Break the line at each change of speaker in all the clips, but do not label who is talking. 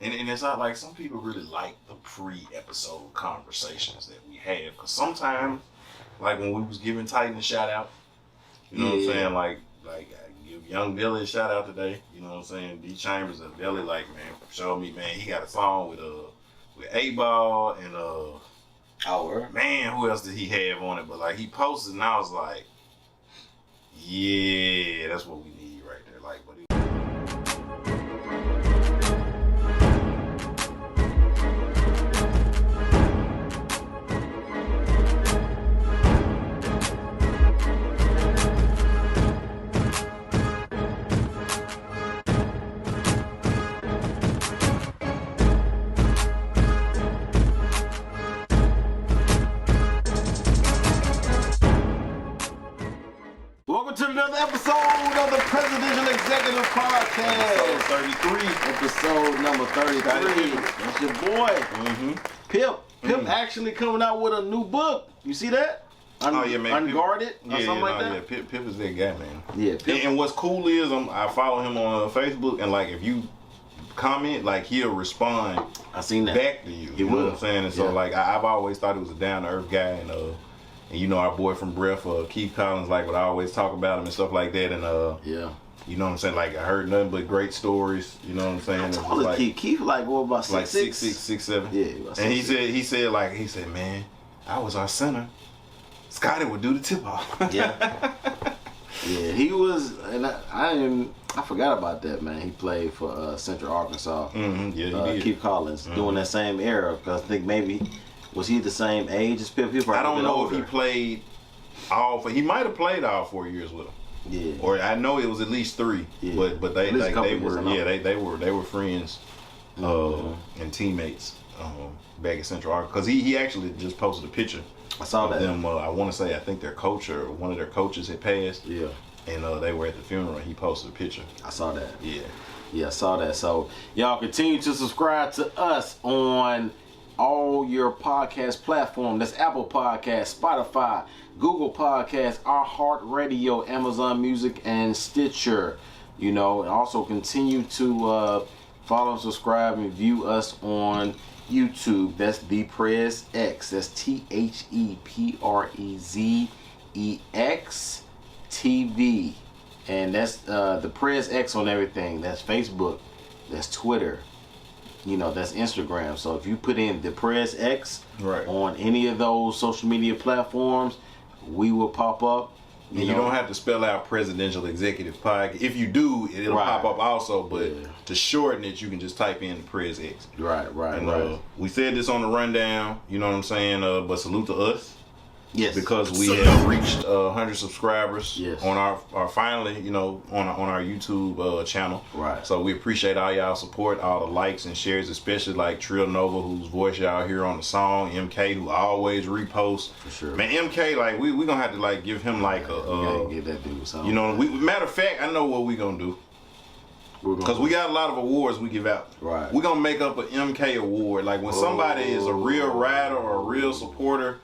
And it's not like some people really like the pre-episode conversations that we have. Because sometimes, like when we was giving Titan a shout out, you know what I'm saying? Like I give Young Billy a shout out today. You know what I'm saying? D Chambers and Billy, like, man, showed me, man, he got a song with 8Ball and man, who else did he have on it? But like he posted and I was like, yeah, that's what we need right there. Like, but
welcome to another episode of the Presidential Executive Podcast. Episode number 33. That's your boy, Pip. Pip actually coming out with a new book. You see that? Unguarded or something like that?
Yeah, Pip is that guy, man.
Yeah, Pip.
And what's cool is I follow him on Facebook, and like if you comment, like he'll respond
I seen that.
back to you. You know what I'm saying? And so like I've always thought he was a down-to-earth guy, and you know, our boy from Breath, Keith Collins, like would always talk about him and stuff like that. And you know what I'm saying? Like I heard nothing but great stories. You know what I'm saying?
I told Keith like what about 6'6"?
Like 6'7".
Yeah.
And he said, man, I was our center. Scotty would do the tip off.
Yeah. Yeah, he was, and I forgot about that, man. He played for Central Arkansas.
Yeah, he did.
Keith Collins doing that same era, because I think maybe. Was he the same age as Pip?
I don't know if he played he might have played all 4 years with him.
Yeah.
Or I know it was at least 3. Yeah. But they were friends and teammates back at Central Arkansas. Because he actually just posted a picture.
I saw that.
Them, I want to say I think their coach or one of their coaches had passed.
Yeah.
And they were at the funeral and he posted a picture.
I saw that.
Yeah.
Yeah, I saw that. So y'all continue to subscribe to us on all your podcast platform. That's Apple Podcasts, Spotify, Google Podcasts, iHeartRadio, Amazon Music, and Stitcher. You know, and also continue to follow, subscribe, and view us on YouTube. That's ThePrezEx. That's ThePrezEx TV. And that's ThePrezEx on everything. That's Facebook. That's Twitter. You know, that's Instagram. So if you put in ThePrezEx on any of those social media platforms, we will pop up.
You don't have to spell out Presidential Executive Podcast. If you do, it'll pop up also. But to shorten it, you can just type in ThePrezEx.
Right.
We said this on the rundown. You know what I'm saying? But salute to us.
Yes.
Because we have reached 100 subscribers on our finally, you know, on our YouTube channel.
Right.
So we appreciate all y'all support, all the likes and shares, especially like Trill Nova, whose voice y'all hear on the song, MK, who always reposts.
For sure.
Man, MK, like we gonna have to like give him like
give that dude something.
You know, matter of fact, I know what we gonna do. Because we got a lot of awards we give out.
Right.
We're gonna make up an MK award. Like when somebody is a real rider or a real supporter,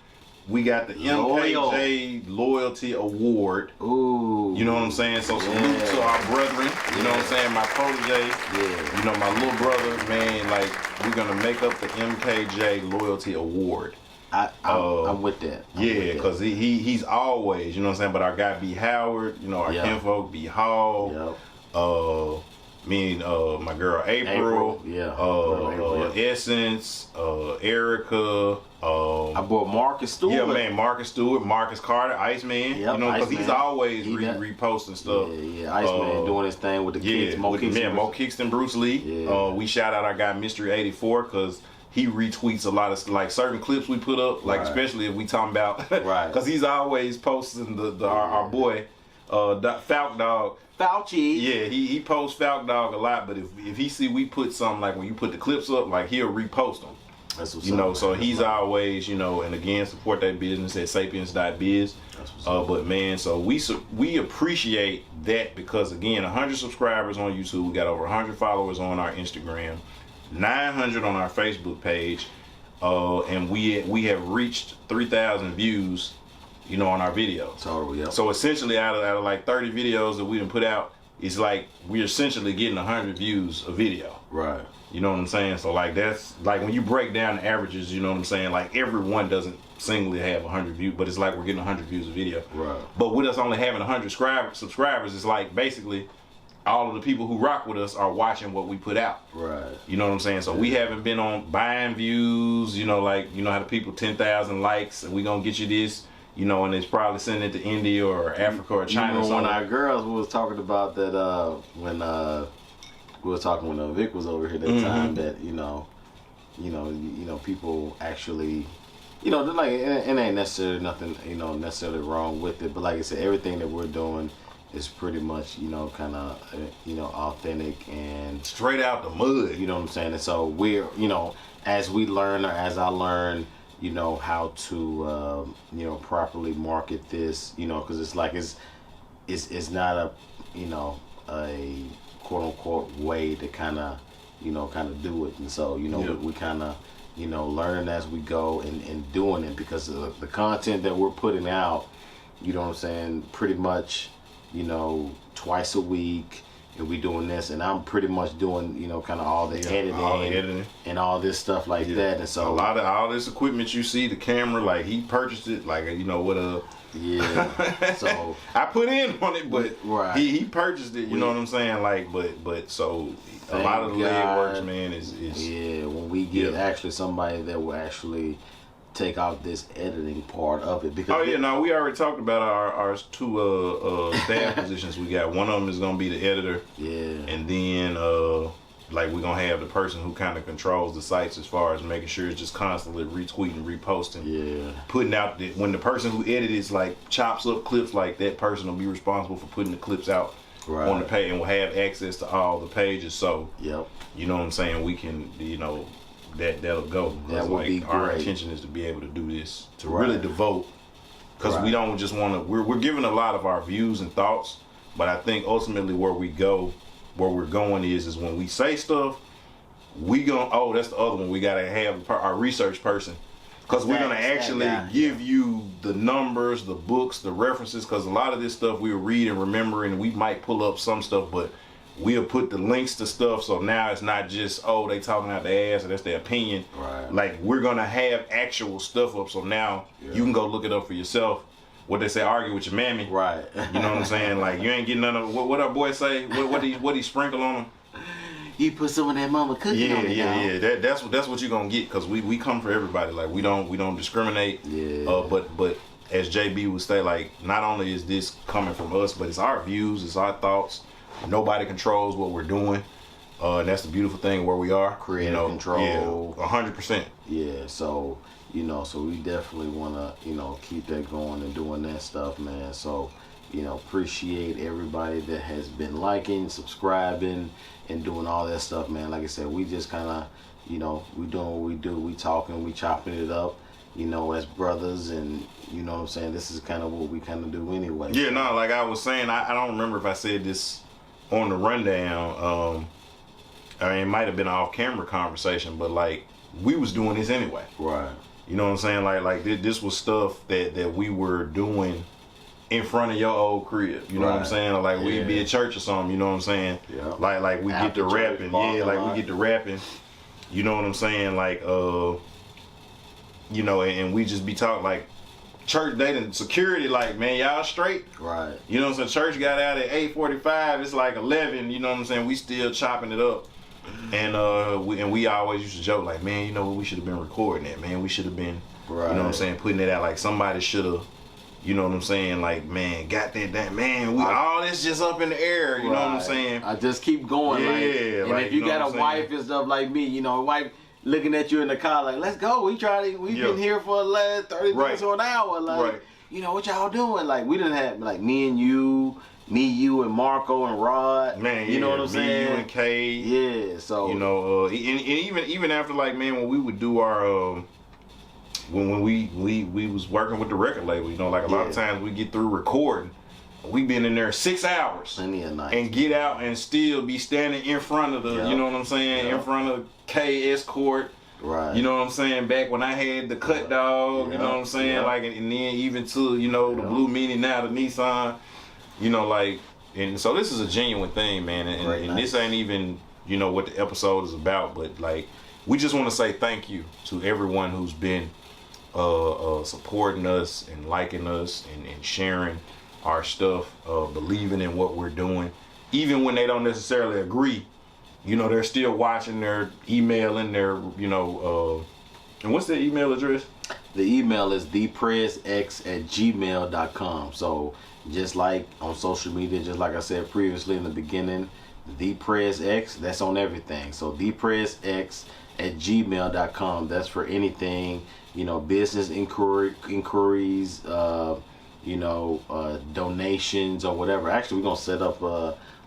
we got the MKJ Loyalty Award.
Ooh.
You know what I'm saying? So salute to our brethren. You know what I'm saying? My protege.
Yeah.
You know, my little brother, man, like we're gonna make up the MKJ Loyalty Award.
I'm with that.
Yeah, because he's always, you know what I'm saying? But our guy B. Howard, you know, our kinfolk, B. Hall. My girl April. Essence, Erica.
I bought Marcus Stewart.
Yeah, man, Marcus Stewart, Marcus Carter, Iceman. You know, because he's always reposting stuff.
Yeah, Iceman doing his thing with the kids.
Mo Kingston, Bruce Lee.
Yeah.
We shout out our guy Mystery 84 because he retweets a lot of like certain clips we put up, like especially if we talking about, because he's always posting our boy Falk Dog.
Fauci.
Yeah, he posts Falk Dog a lot, but if he see we put something like when you put the clips up, like he'll repost them.
That's what's
you know, so he's always, you know, and again, support that business at sapiens.biz. But man, so we appreciate that because again, 100 subscribers on YouTube, we got over 100 followers on our Instagram, 900 on our Facebook page, and we have reached 3,000 views, you know, on our videos. So essentially, out of like 30 videos that we done put out, it's like we're essentially getting 100 views a video.
Right.
You know what I'm saying? So like that's like when you break down the averages, you know what I'm saying? Like everyone doesn't singly have 100 views, but it's like we're getting 100 views a video.
Right.
But with us only having 100 subscribers, it's like basically all of the people who rock with us are watching what we put out.
Right.
You know what I'm saying? So we haven't been on buying views, you know, like, you know how the people 10,000 likes and we gonna get you this, you know, and it's probably sending it to India or Africa or China.
When our girls was talking about that when we was talking when Vic was over here that time that, you know, people actually, you know, like it ain't necessarily nothing, you know, necessarily wrong with it, but like I said, everything that we're doing is pretty much, you know, kind of, you know, authentic and
straight out the mud.
You know what I'm saying? And so we're, you know, as we learn or as I learn, you know, how to, you know, properly market this, you know, because it's like it's not a, you know, a quote unquote way to kind of do it. And so, you know, we kind of, you know, learning as we go and doing it because of the content that we're putting out, you know what I'm saying, pretty much, you know, twice a week, and we doing this, and I'm pretty much doing, you know, kind of all the editing and all this stuff like that. And so
a lot of all this equipment you see, the camera, like he purchased it, like, you know, with a so I put in on it, but he purchased it. You know what I'm saying? Like, but so a lot of the legwork, man, is
when we get actually somebody that will actually take out this editing part of it because
we already talked about our two staff positions we got. One of them is gonna be the editor, and then like we're gonna have the person who kind of controls the sites as far as making sure it's just constantly retweeting, reposting, putting out when the person who edits like chops up clips, like that person will be responsible for putting the clips out on the page and will have access to all the pages. So you know what I'm saying, we can, you know, that'll go.
That would be great.
Our intention is to be able to do this, to really devote, because we don't just want to. We're giving a lot of our views and thoughts, but I think ultimately where we're going is when we say stuff, we gonna that's the other one. We gotta have our research person, because we're gonna actually give you the numbers, the books, the references, because a lot of this stuff we'll read and remember, and we might pull up some stuff, but we'll put the links to stuff, so now it's not just, they talking out their ass, or that's their opinion.
Right.
Like, we're gonna have actual stuff up, so now you can go look it up for yourself. What they say, argue with your mammy.
Right.
You know what I'm saying? Like, you ain't getting none of what our boy say. What he sprinkle on them?
He put some of that mama cooking on it.
Yeah. That's what you're gonna get, because we come for everybody. Like, we don't discriminate.
Yeah.
But as JB would say, like, not only is this coming from us, but it's our views, it's our thoughts. Nobody controls what we're doing. And that's the beautiful thing where we are.
Creative control.
100%.
Yeah, so, you know, so we definitely want to, you know, keep that going and doing that stuff, man. So, you know, appreciate everybody that has been liking, subscribing, and doing all that stuff, man. Like I said, we just kind of, you know, we doing what we do. We talking, we chopping it up, you know, as brothers, and you know what I'm saying? This is kind of what we kind of do anyway.
Yeah, no, like I was saying, I don't remember if I said this on the rundown. I mean, it might have been an off-camera conversation, but like, we was doing this anyway.
Right.
You know what I'm saying? Like this was stuff that we were doing in front of your old crib. You know what I'm saying? Or like we'd be at church or something. You know what I'm saying?
Yeah.
Like we get to rapping. Yeah, like we get to rapping. You know what I'm saying? Like you know, and we just be talking like church dating security. Like, man, y'all straight?
Right.
You know what I'm saying? Church got out at 8:45. It's like 11. You know what I'm saying? We still chopping it up. And we always used to joke like, man, you know what, we should have been recording that, man. We should have been, you know what I'm saying, putting it out. Like somebody should have, you know what I'm saying, like, man, got that, man. All this just up in the air. You know what I'm saying?
I just keep going.
Yeah.
And
like,
if you got a wife and stuff like me, you know, a wife looking at you in the car like, let's go. We've been here for 30 minutes or an hour. Like, you know, what y'all doing? Like, we didn't have like me, you, and Marco and Rod.
Man,
you know what I'm saying?
You and Kay.
Yeah, so
you know, and even after like, man, when we would do our when we was working with the record label, you know, like a lot of times we get through recording, we been in there 6 hours and get out and still be standing in front of the, you know what I'm saying, in front of K Escort.
Right.
You know what I'm saying? Back when I had the Cut Dog, you know what I'm saying? Like, and then even to, you know, the Blue Mini, now the Nissan. You know, like, and so this is a genuine thing, man, and this ain't even you know, what the episode is about, but like, we just want to say thank you to everyone who's been supporting us and liking us and sharing our stuff, believing in what we're doing, even when they don't necessarily agree. You know, they're still watching, they're emailing, they're, you know, and what's their email address?
The email is ThePrezEx@gmail.com. So just like on social media, just like I said previously in the beginning, ThePrezEx, that's on everything. So ThePrezEx@gmail.com. That's for anything, you know, business inquiries, you know, donations or whatever. Actually, we're gonna set up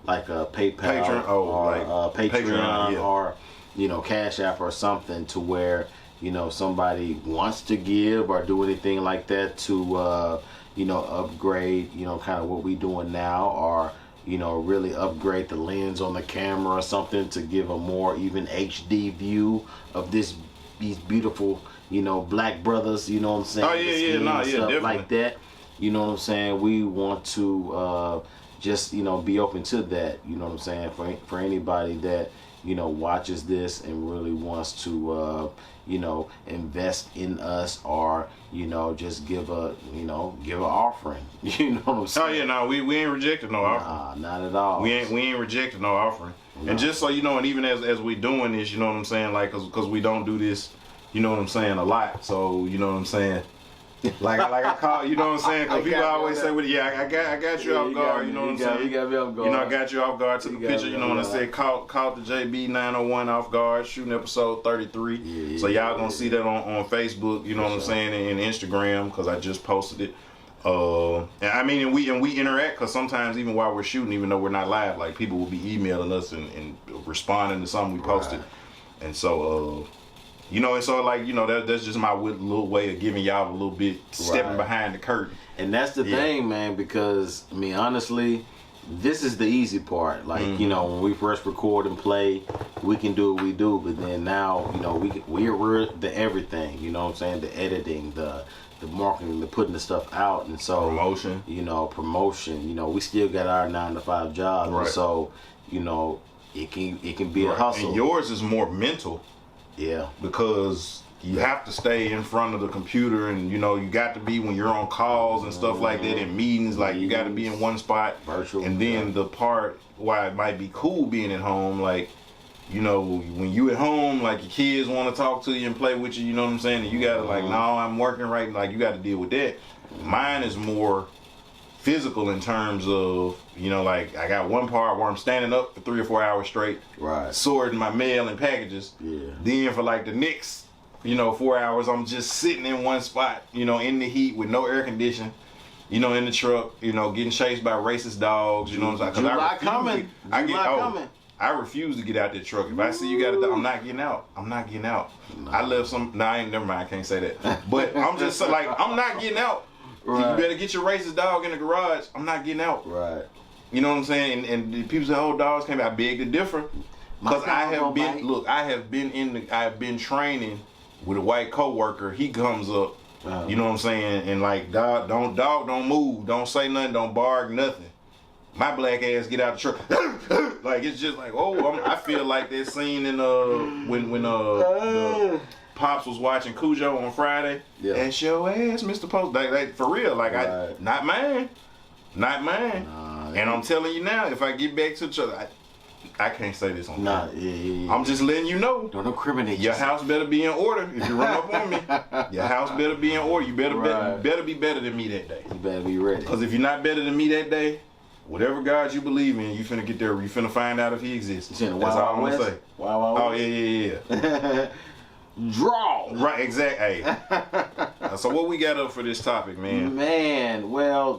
like a PayPal or Patreon, or, you know, Cash App or something, to where, you know, somebody wants to give or do anything like that to you know, upgrade, you know, kind of what we doing now, or, you know, really upgrade the lens on the camera or something to give a more even HD view of these beautiful, you know, black brothers, you know what I'm saying?
Oh yeah, definitely.
Like that. You know what I'm saying? We want to just, you know, be open to that, you know what I'm saying, for anybody that, you know, watches this and really wants to you know, invest in us, or, you know, just give an offering. You know what I'm saying?
Oh yeah, no, we ain't rejected no offering.
Nah, not at all.
We ain't rejected no offering. No. And just so you know, and even as we doing this, you know what I'm saying, like, cause we don't do this, you know what I'm saying, a lot. So you know what I'm saying. Like I call, you know what I'm saying? Because people always say, "Well, yeah, I got you off guard." You know what I'm saying?
You got me off guard.
You know, I got you off guard. Took a picture. You know what I said? Caught the JB 901 off guard, shooting episode 33.
Yeah,
so y'all gonna see that on Facebook. You know what I'm saying? And Instagram, because I just posted it. And I mean, and we interact, because sometimes even while we're shooting, even though we're not live, like, people will be emailing us and responding to something we posted.
Right.
And so. You know, and so, like, you know, that's just my little way of giving y'all a little bit, stepping behind the curtain.
And that's the thing, man, because, I mean, honestly, this is the easy part. Like, you know, when we first record and play, we can do what we do, but then now, you know, we're the everything, you know what I'm saying? The editing, the marketing, the putting the stuff out, and so promotion, you know, we still got our 9-to-5 jobs, right. And so, you know, it can be a hustle.
And yours is more mental.
Yeah.
Because you have to stay in front of the computer, and, you know, you got to be, when you're on calls and stuff like that, in meetings, like, you got to be in one spot.
Virtual.
And then the part why it might be cool being at home, like, you know, when you at home, like, your kids want to talk to you and play with you, you know what I'm saying? And you got to, like, no, I'm working right, like, you got to deal with that. Mine is more physical in terms of, you know, like, I got one part where I'm standing up for 3 or 4 hours straight,
right,
sorting my mail and packages.
Yeah.
Then for like the next, you know, 4 hours, I'm just sitting in one spot, you know, in the heat with no air conditioning, you know, in the truck, you know, getting chased by racist dogs, you know what I'm saying?
July coming.
I refuse to get out that truck. If I see you got it, I'm not getting out. I'm not getting out. No. I left some. No, never mind. I can't say that. But I'm just like, I'm not getting out. Right. You better get your racist dog in the garage. I'm not getting out.
Right.
You know what I'm saying? And people say, "Oh, dogs came out." I beg to differ, because I have been training with a white coworker. He comes up, you know what I'm saying, and like, dog, don't move, don't say nothing, don't bark, nothing. My black ass get out the truck, like, it's just like, oh, I feel like that scene in when the Pops was watching Cujo on Friday. Yeah. That's your ass, Mr. Post. Like, for real, like, right. Not mine. And I'm telling you now, if I get back to the truck, I can't say this on
yeah.
I'm just letting you know.
Don't incriminate
your house better be in order. If you run up on me, your house better be in order. You better be better than me that day.
You better be ready.
Because if you're not better than me that day, whatever God you believe in, you finna get there. You finna find out if he exists. That's all I'm gonna say.
Wow.
Oh yeah.
Draw.
Right, exactly. Hey. So what we got up for this topic, man?
Man, well.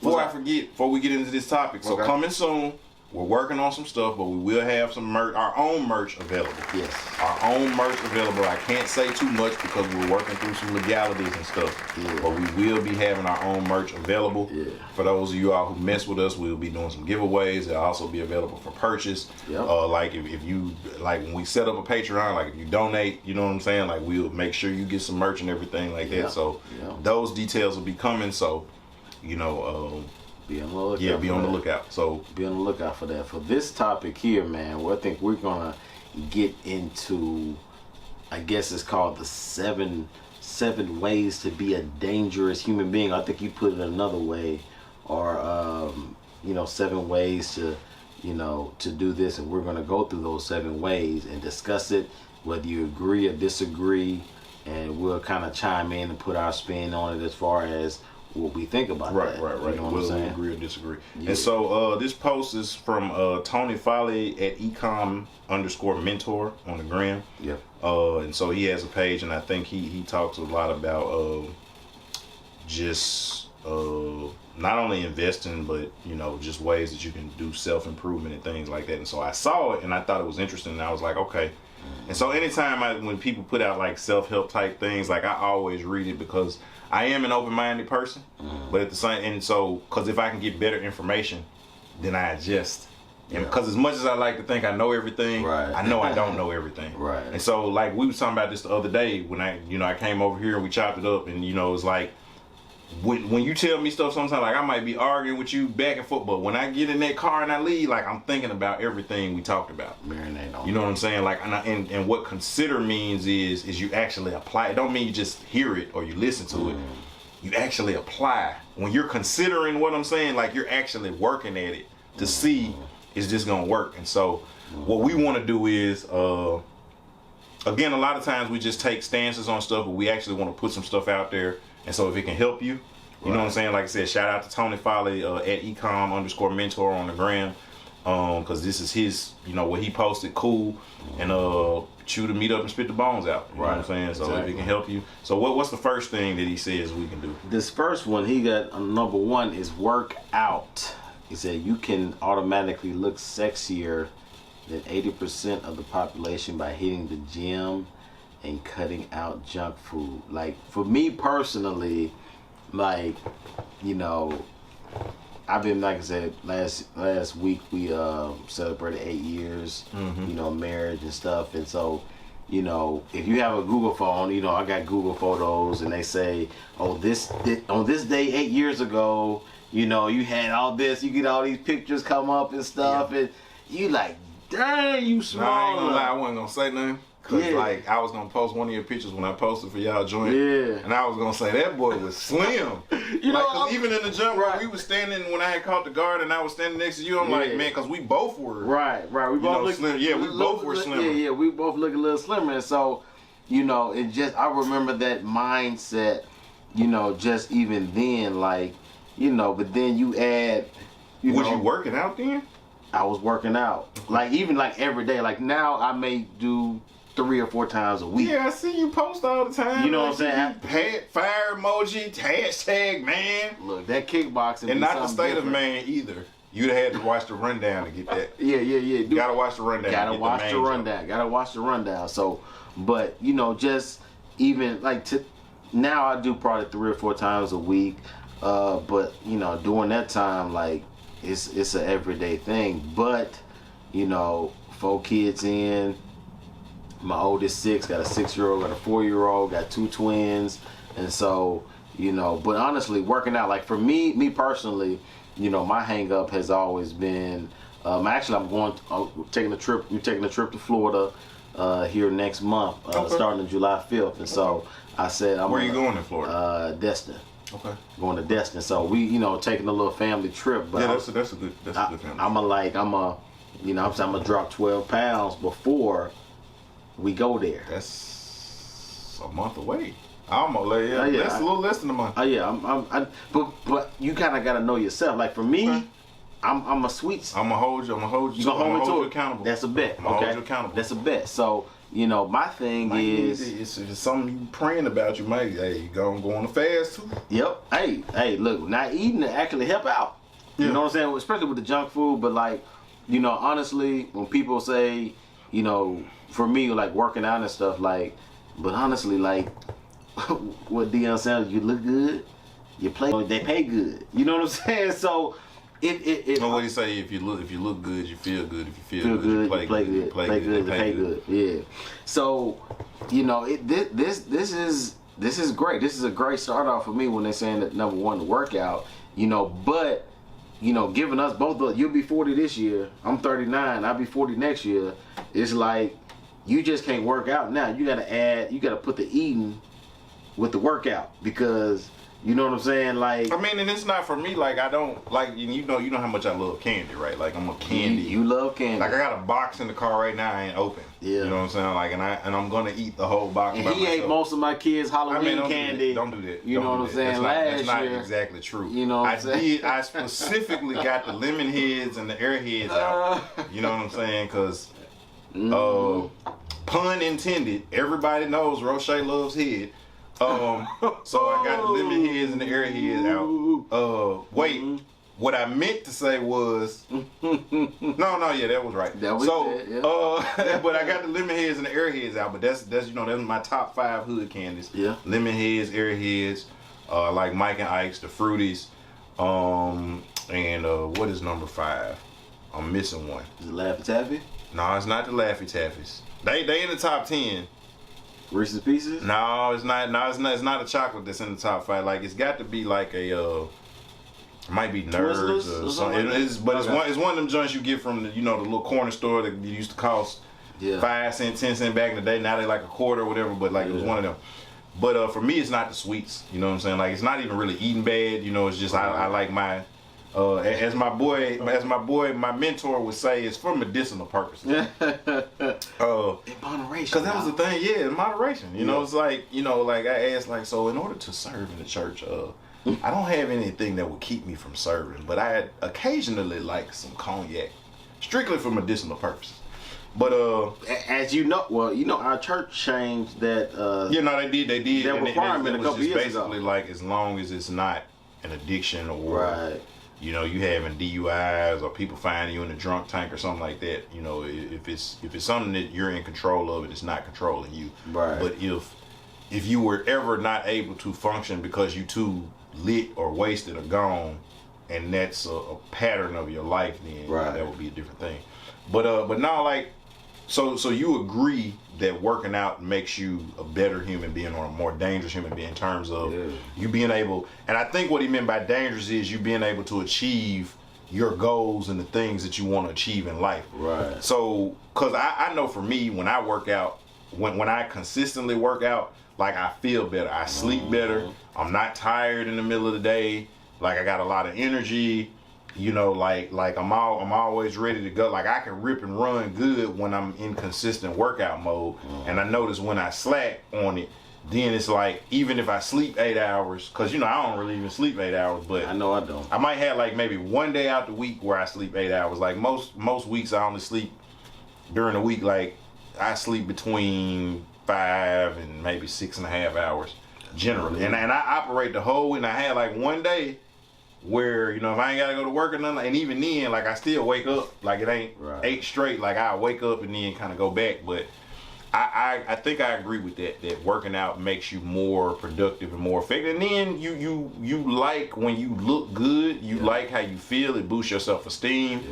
Before we get into this topic, so coming soon, we're working on some stuff, but we will have some merch, our own merch available.
Yes.
Our own merch available. I can't say too much because we're working through some legalities and stuff.
Yeah.
But we will be having our own merch available.
Yeah.
For those of you all who mess with us, we'll be doing some giveaways. They'll also be available for purchase.
Yep.
Like if you, like when we set up a Patreon, like if you donate, you know what I'm saying? Like we'll make sure you get some merch and everything like that. So those details will be coming. So, you know,
Be on the lookout.
Yeah, be on the lookout. So
be on the lookout for that. For this topic here, man, well, I think we're gonna get into, I guess it's called the seven ways to be a dangerous human being. I think you put it another way, or 7 ways to, to do this, and we're gonna go through those 7 ways and discuss it, whether you agree or disagree, and we'll kind of chime in and put our spin on it as far as what we think about that. Right.
You know what I'm saying? Agree or disagree. Yeah. And so this post is from Tony Foley at ecom_mentor on the gram.
Yeah.
And so he has a page, and I think he talks a lot about just not only investing, but just ways that you can do self-improvement and things like that. And so I saw it and I thought it was interesting, and I was like, okay. And so anytime when people put out like self-help type things, like I always read it because I am an open-minded person, but at the same, and so, because if I can get better information, then I adjust. And because as much as I like to think I know everything, I know I don't know everything.
Right.
And so, like, we was talking about this the other day when I came over here and we chopped it up, and it's like, when you tell me stuff sometimes, like I might be arguing with you back and forth, but when I get in that car and I leave, like I'm thinking about everything we talked about.
Marinate on.
You know what I'm saying? Like, and what consider means is you actually apply. It don't mean you just hear it or you listen to it. You actually apply. When you're considering what I'm saying, like you're actually working at it to see is this gonna work. And so what we want to do is, again, a lot of times we just take stances on stuff, but we actually want to put some stuff out there. And so if it can help you, you know what I'm saying? Like I said, shout out to Tony Foley at ecom_mentor on the gram. Because this is his, what he posted, cool. And chew the meat up and spit the bones out. You know what I'm saying? So if it can help you. So what's the first thing that he says we can do?
This first one, he got number 1 is work out. He said you can automatically look sexier than 80% of the population by hitting the gym and cutting out junk food. Like, for me personally, like, I've been, like I said, last week we celebrated 8 years, marriage and stuff. And so, if you have a Google phone, I got Google Photos, and they say, oh, on this day 8 years ago, you had all this, you get all these pictures come up and stuff, and you like, dang, you small.
No, I ain't gonna lie, I wasn't gonna say nothing. Cause like I was gonna post one of your pictures when I posted for y'all joint, and I was gonna say that boy was slim. Cause even in the jump when we was standing, when I had caught the guard and I was standing next to you, I'm like, man, cause we both were
right. We both look
slim. Yeah, we both were slimmer.
Yeah, we both look a little slimmer. And so, it just I remember that mindset. Just even then, like, but then you add,
was you working out then?
I was working out, like even like every day. Like now, I may do 3 or 4 times a week.
Yeah, I see you post all the time.
You know what I'm
saying? Fire emoji, hashtag man.
Look, that kickboxing.
And not the state different. Of man either. You'd have had to watch the rundown to get that.
Yeah. You
gotta watch the rundown.
Gotta watch the rundown. So, but just even like now I do probably 3 or 4 times a week. But during that time, like it's an everyday thing. But 4 kids in. My oldest 6, got a 6-year-old, got a 4-year-old, got 2 twins. And so, but honestly, working out, like for me personally, my hang up has always been, actually we're taking a trip to Florida here next month, starting on July 5th. And so I said,
where are you going in Florida?
Destin.
Okay.
Going to Destin. So we, taking a little family trip. But
yeah, that's a good family.
I'm gonna drop 12 pounds before we go there.
That's a month away. That's a little less than a month.
But you kind of gotta know yourself. Like for me, I'm a sweet.
I'm gonna hold you.
You gonna hold me
accountable.
That's a bet.
I'm gonna hold you accountable.
That's a bet. So my thing is,
it's something you praying about. You might, you gonna go on a fast too.
Yep. Hey, look, not eating to actually help out. Yeah. You know what I'm saying? Especially with the junk food. But like, honestly, when people say, for me, like working out and stuff, like, but honestly, like, what Dion said, you look good, you play, they pay good. You know what I'm saying? So, it.
What do you say? If you look good, you feel good. If you feel good, you play good.
Play good, pay good. Yeah. So, this is great. This is a great start off for me when they're saying that number 1 to work out. But giving us both. You'll be 40 this year. I'm 39. I'll be 40 next year. It's like you just can't work out now. You gotta put the eating with the workout because. You know what I'm saying? Like,
I mean, and it's not for me. Like, I don't like you know how much I love candy, right? Like, I'm a candy.
You love candy.
Like, I got a box in the car right now. I ain't open.
Yeah.
You know what I'm saying? Like, and I'm gonna eat the whole box.
And
by
he
myself.
ate most of my kids' Halloween
don't
candy.
Don't do that.
You know what I'm saying?
That's not exactly true.
You know what I'm saying?
I specifically got the lemon heads and the airheads out. You know what I'm saying? Because, pun intended. Everybody knows Roche loves head. So I got the lemon heads and the airheads out. Wait, what I meant to say was yeah, that was right.
That was it, yeah.
But I got the lemon heads and the airheads out. But that's that's my top 5 hood candies.
Yeah,
lemon heads, airheads, like Mike and Ike's, the Fruities, and what is number 5? I'm missing one.
Is it Laffy Taffy?
No, it's not the Laffy Taffies. They in the top 10.
Reese's Pieces?
No, it's not. No, it's not a chocolate that's in the top 5. Like it's got to be like a. It might be Nerds or something. It's one of them joints you get from the the little corner store that used to cost 5 cents, 10 cents back in the day. Now they like a quarter or whatever. But like it was one of them. But for me, it's not the sweets. You know what I'm saying? Like it's not even really eating bad. It's just I like my. As my my mentor would say, it's for medicinal purposes.
In moderation.
Because that was the thing, in moderation. It's like, like I asked, like, so in order to serve in the church, I don't have anything that would keep me from serving, but I occasionally like some cognac, strictly for medicinal purposes. But
as our church changed that.
They did.
That requirement a couple years ago.
Basically, like as long as it's not an addiction or.
Right.
You having DUIs or people finding you in a drunk tank or something like that. If it's something that you're in control of and it's not controlling you.
Right.
But if you were ever not able to function because you too lit or wasted or gone, and that's a pattern of your life, then that would be a different thing. But now like, so you agree that working out makes you a better human being or a more dangerous human being in terms of you being able, and I think what he meant by dangerous is you being able to achieve your goals and the things that you want to achieve in life.
Right.
So, cause I know for me, when I work out, when I consistently work out, like I feel better, I sleep better, I'm not tired in the middle of the day, like I got a lot of energy. Like I'm always ready to go. Like I can rip and run good when I'm in consistent workout mode. And I notice when I slack on it, then it's like even if I sleep 8 hours, cause I don't really even sleep 8 hours, but
I know I don't.
I might have like maybe one day out the week where I sleep 8 hours. Like most weeks I only sleep during the week. Like I sleep between 5 and maybe 6.5 hours generally, and I operate the whole week. And I had like one day where if I ain't gotta go to work or nothing, and even then, like I still wake up, like it ain't 8 straight. Like I wake up and then kind of go back. But I think I agree with that working out makes you more productive and more effective. And then you like when you look good, you like how you feel. It boosts your self-esteem.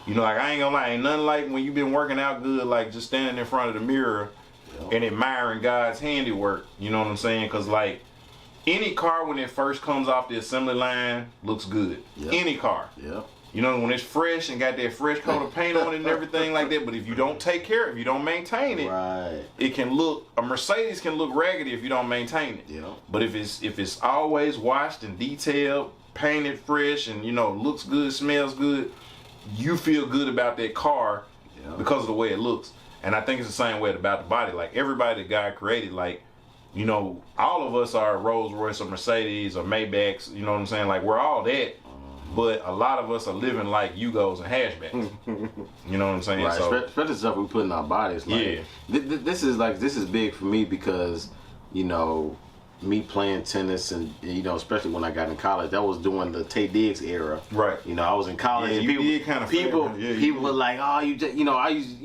Like I ain't gonna lie, ain't nothing like when you've been working out good, like just standing in front of the mirror and admiring God's handiwork. You know what I'm saying? Cause like any car when it first comes off the assembly line looks good. Any car. When it's fresh and got that fresh coat of paint on it and everything like that. But if you don't take care of it, if you don't maintain it, it can look, a Mercedes can look raggedy if you don't maintain it. But if it's always washed and detailed, painted fresh, and looks good, smells good, you feel good about that car because of the way it looks. And I think it's the same way about the body. Like everybody that God created, like, all of us are Rolls Royce or Mercedes or Maybachs, you know what I'm saying? Like we're all that, but a lot of us are living like Yugos and hatchbacks. You know what I'm saying?
Right.
So,
especially stuff we put in our bodies. Like, this is big for me because, me playing tennis and especially when I got in college, that was during the Tay Diggs era.
Right.
I was in college.
Yeah,
and
you did kind of
people were like, oh, you just, I used,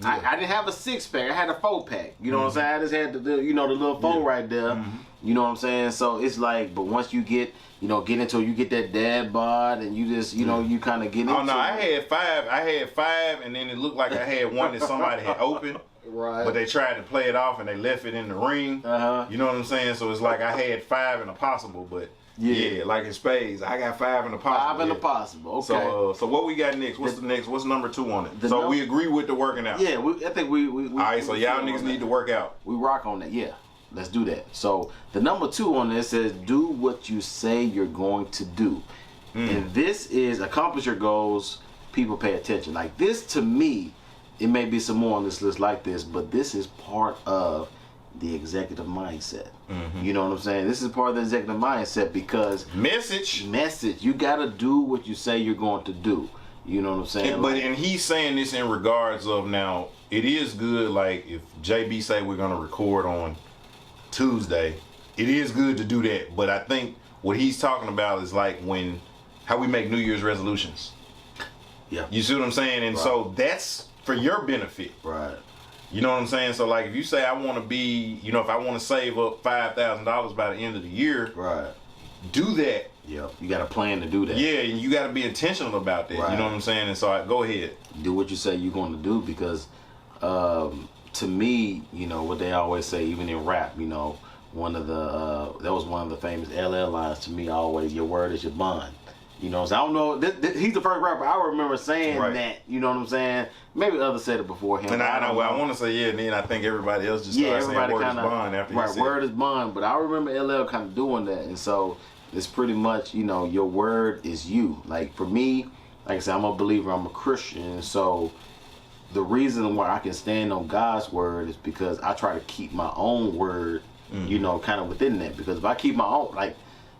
I didn't have a 6-pack. I had a 4-pack. You know what I'm saying? I just had the the little 4 right there. You know what I'm saying? So it's like, but once you get into it, you get that dad bod and you just, you kind of get into it.
Oh no, I had 5 and then it looked like I had one that somebody had opened.
Right.
But they tried to play it off and they left it in the ring. You know what I'm saying? So it's like I had 5 in a possible, but Yeah, like in spades. I got 5 in the possible.
5 in the possible. Okay.
So what we got next? What's the next? What's number 2 on it? So we agree with the working out.
Yeah, I think we all
right, so y'all niggas need to work out.
We rock on that. Yeah, let's do that. So the number 2 on this says, do what you say you're going to do. And this is accomplish your goals, people pay attention. Like this, to me, it may be some more on this list like this, but this is part of the executive mindset. You know what I'm saying? This is part of the executive mindset because
message.
You gotta do what you say you're going to do. You know what I'm saying?
And he's saying this in regards of, now it is good, like if JB say we're gonna record on Tuesday, it is good to do that. But I think what he's talking about is like how we make New Year's resolutions.
Yeah.
You see what I'm saying? And so that's for your benefit.
Right.
You know what I'm saying? So like if you say I want to be, if I want to save up $5,000 by the end of the year,
right,
do that.
Yeah, you got a plan to do that.
Yeah, and you got to be intentional about that. Right. You know what I'm saying? And so go ahead.
Do what you say you're going to do because to me, what they always say, even in rap, one of the that was one of the famous LL lines to me always, your word is your bond. You know what I'm saying? I don't know. He's the first rapper I remember saying that. You know what I'm saying? Maybe others said it before him.
And I want to say, yeah, and then I think everybody else just started saying word is bond after he said
word is bond. But I remember LL kind of doing that. And so it's pretty much, your word is you. Like for me, like I said, I'm a believer, I'm a Christian. And so the reason why I can stand on God's word is because I try to keep my own word, kind of within that. Because if I keep my own,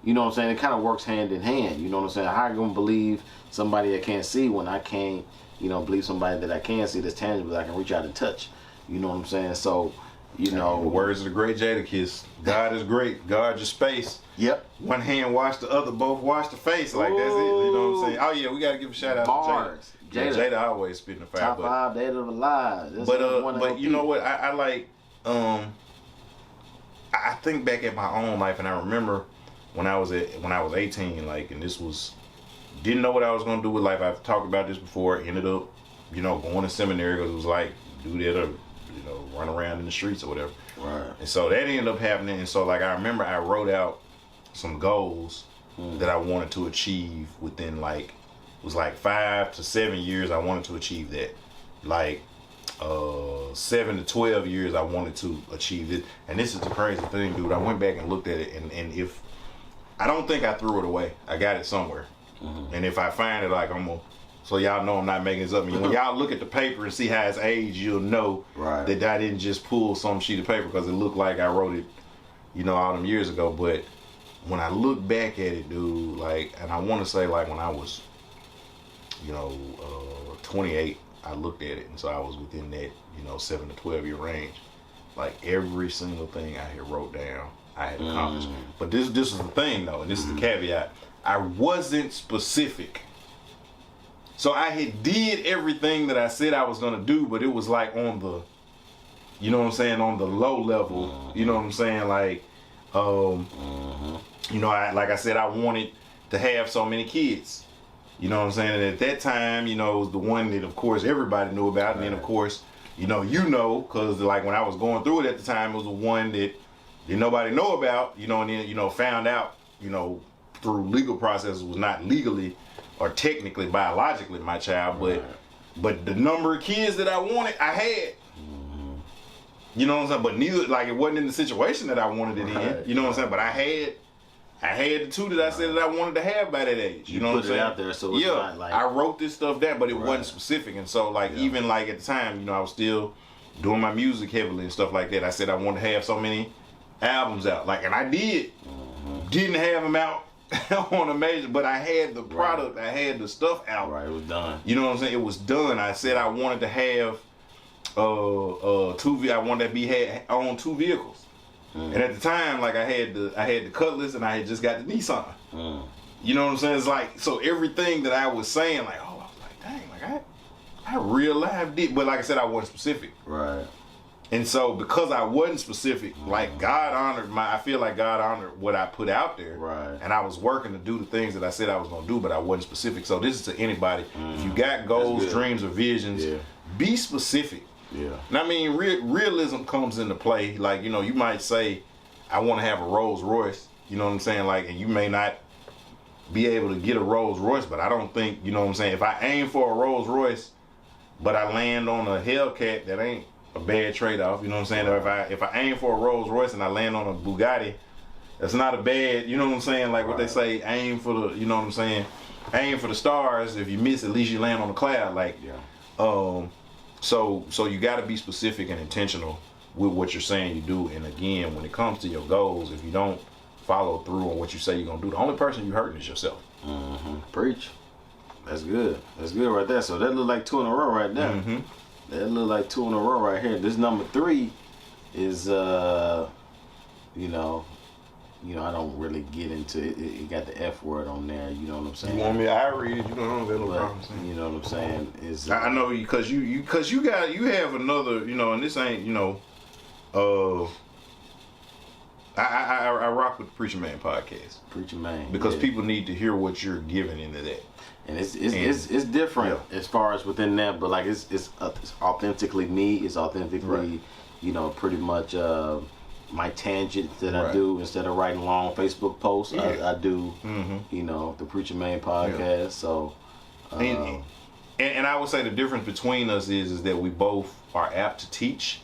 you know what I'm saying? It kind of works hand in hand. You know what I'm saying? How are you going to believe somebody that can't see when I can't, believe somebody that I can see that's tangible that I can reach out and touch? You know what I'm saying? So,
the words of the great Jadakiss, God is great. God your space.
Yep.
One hand wash the other, both wash the face. Like that's it. You know what I'm saying? Oh yeah, we got to give a shout out
Bars.
to Jada. Jada always spitting the fire.
Top 5 dead of alive.
But you know what? I like. I think back at my own life, and I remember when I was 18, and this was, didn't know what I was gonna do with life. I've talked about this before. Ended up, going to seminary because it was like do that or run around in the streets or whatever.
Right.
And so that ended up happening. And so I remember I wrote out some goals that I wanted to achieve within it was 5 to 7 years. I wanted to achieve that. 7 to 12 years I wanted to achieve it. And this is the crazy thing, dude. I went back and looked at it, and if I don't think I threw it away. I got it somewhere. And if I find it, so y'all know I'm not making this up. When y'all look at the paper and see how it's aged, you'll know that I didn't just pull some sheet of paper because it looked like I wrote it, all them years ago. But when I look back at it, dude, and I want to say when I was, 28, I looked at it, and so I was within that, 7 to 12 year range. Every single thing I had wrote down, I had accomplished. But this is the thing though, and this is the caveat. I wasn't specific. So I had did everything that I said I was gonna do, but it was on the, on the low level. You know what I'm saying? I said I wanted to have so many kids. You know what I'm saying? And at that time, it was the one that of course everybody knew about, and then of course, because when I was going through it at the time, it was the one that nobody know about, and then, found out, through legal processes was not legally or technically biologically my child, but the number of kids that I wanted, I had. You know what I'm saying? But neither, it wasn't in the situation that I wanted it in. You know what I'm saying? But I had the 2 that I said that I wanted to have by that age. You know what I'm saying?
Put it out there, so it's not
I wrote this stuff down, but it wasn't specific. And so, even at the time, I was still doing my music heavily and stuff like that. I said I wanted to have so many albums out, and I did. Didn't have them out on a major, but I had the product, I had the stuff out.
Right, it was done.
You know what I'm saying? It was done. I said I wanted to have I wanted to own 2 vehicles. And at the time, I had the Cutlass and I had just got the Nissan. You know what I'm saying? It's so everything that I was saying, I was dang, I real life did, but like I said, I wasn't specific.
Right.
And so because I wasn't specific, God honored I feel like God honored what I put out there.
Right.
And I was working to do the things that I said I was going to do, but I wasn't specific. So this is to anybody. If you got goals, dreams, or visions, be specific.
Yeah.
And realism comes into play. You might say, I want to have a Rolls Royce. you know what I'm saying, like, and you may not be able to get a Rolls Royce, but I don't think, you know what I'm saying, if I aim for a Rolls Royce, but I land on a Hellcat, that ain't a bad trade-off, you know what I'm saying? Or if I aim for a Rolls Royce and I land on a Bugatti, that's not a bad, you know what I'm saying? Like what they say, aim for the, you know what I'm saying? Aim for the stars. If you miss, at least you land on the cloud. Like, so you got to be specific and intentional with what you're saying you do. And again, when it comes to your goals, if you don't follow through on what you say you're gonna do, the only person you hurting is yourself.
Preach. That's good. That's good right there. So that look like 2 in a row right there. That look like 2 in a row right here. This number 3 is I don't really get into it. It got the F word on there. You know what I'm saying?
You want me? I read it. You know, I don't got no problem saying.
You know what I'm saying? Is
I know because you have another, you know, and this ain't, you know, I rock with the Preacher Man podcast.
Preacher Man.
Because people need to hear what you're giving into that.
And it's different as far as within that, but like it's authentically me. It's authentically, you know, pretty much my tangents that I do instead of writing long Facebook posts. I do, you know, the Preacher Man podcast. So,
and I would say the difference between us is that we both are apt to teach.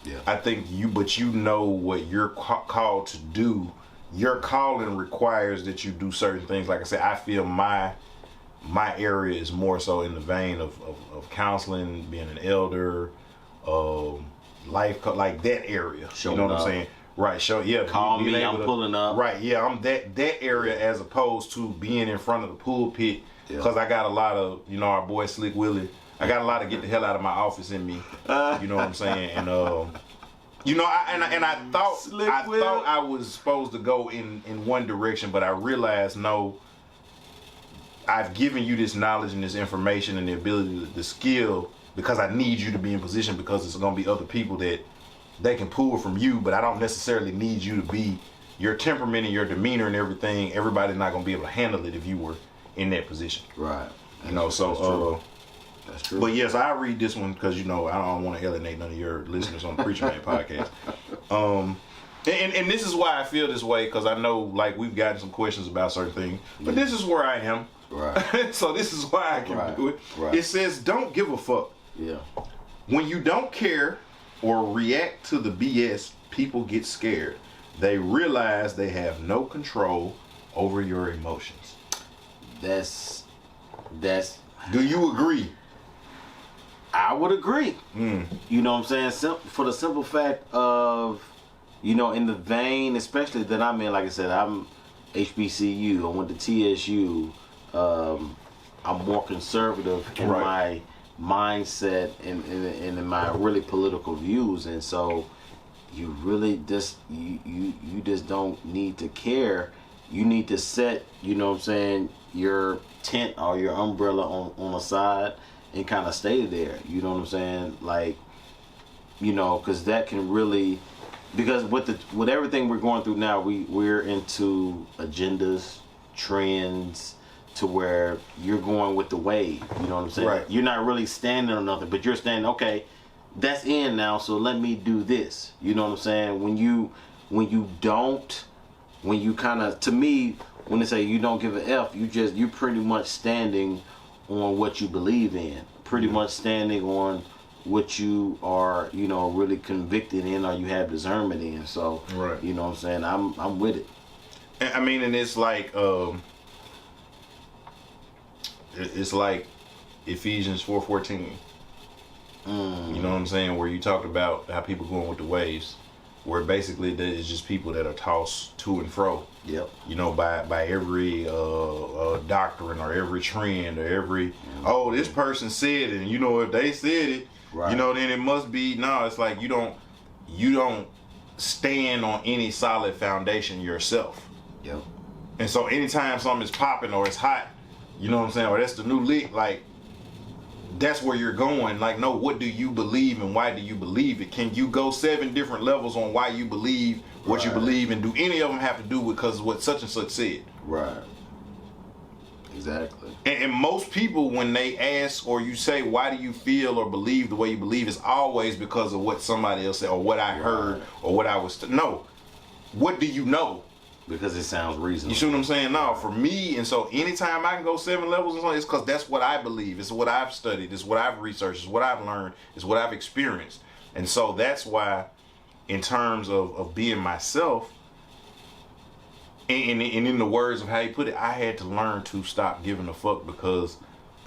Yeah, I think but you know what you're called to do. Your calling requires that you do certain things. Like I said, I feel my area is more so in the vein of counseling, being an elder, life, like that area.
Showing
you know what
up.
I'm saying? Right.
Call me, I'm pulling up.
Right, yeah, I'm that area as opposed to being in front of the pulpit because I got a lot of, you know, our boy Slick Willie. I got a lot of get the hell out of my office in me. You know what I'm saying? And you know, I thought I was supposed to go in one direction, but I realized no. I've given you this knowledge and this information and the ability, the skill, because I need you to be in position because there's going to be other people that they can pull from you, but I don't necessarily need you to be your temperament and your demeanor and everything. Everybody's not going to be able to handle it if you were in that position.
Right.
You know, so
that's true.
But yes, I read this one because, you know, I don't want to alienate none of your listeners on the Preacher Man podcast. And this is why I feel this way, because I know, like, we've gotten some questions about certain things, but this is where I am.
Right.
So this is why I can do it. Right. It says, don't give a fuck.
Yeah.
When you don't care or react to the BS, people get scared. They realize they have no control over your emotions.
That's.
Do you agree?
I would agree. You know what I'm saying? For the simple fact of, you know, in the vein, especially that I'm in, like I said, I'm HBCU. I went to TSU. I'm more conservative in my mindset and in my really political views, and so you really just you just don't need to care. You need to set, you know what I'm saying, your tent or your umbrella on the side and kind of stay there. You know what I'm saying? Like, you know, because that can really, because with everything we're going through now, we're into agendas, trends, to where you're going with the wave. You know what I'm saying?
Right.
You're not really standing on nothing, but you're standing, okay, that's in now, so let me do this. You know what I'm saying? When you kind of, to me, when they say you don't give a F, you pretty much standing on what you believe in. Pretty much standing on what you are, you know, really convicted in or you have discernment in. So, you know what I'm saying? I'm with it.
I mean, and it's like Ephesians 4:14. You know what I'm saying? Where you talked about how people going with the waves, where basically it's just people that are tossed to and fro.
Yep.
You know, by every doctrine or every trend or every this person said it, and you know, if they said it, you know, then it must be. No, it's like you don't stand on any solid foundation yourself.
Yep.
And so anytime something is popping or it's hot, you know what I'm saying, or that's the new lick, like, that's where you're going. Like, no, what do you believe and why do you believe it? Can you go 7 different levels on why you believe what you believe, and do any of them have to do with because of what such and such said?
Right. Exactly.
And most people, when they ask or you say, why do you feel or believe the way you believe, it's always because of what somebody else said or what I heard or what I was... No. What do you know?
Because it sounds reasonable.
You see what I'm saying? No, for me, and so anytime I can go 7 levels or something, it's because that's what I believe. It's what I've studied. It's what I've researched. It's what I've learned. It's what I've experienced. And so that's why, in terms of being myself, and in the words of how you put it, I had to learn to stop giving a fuck because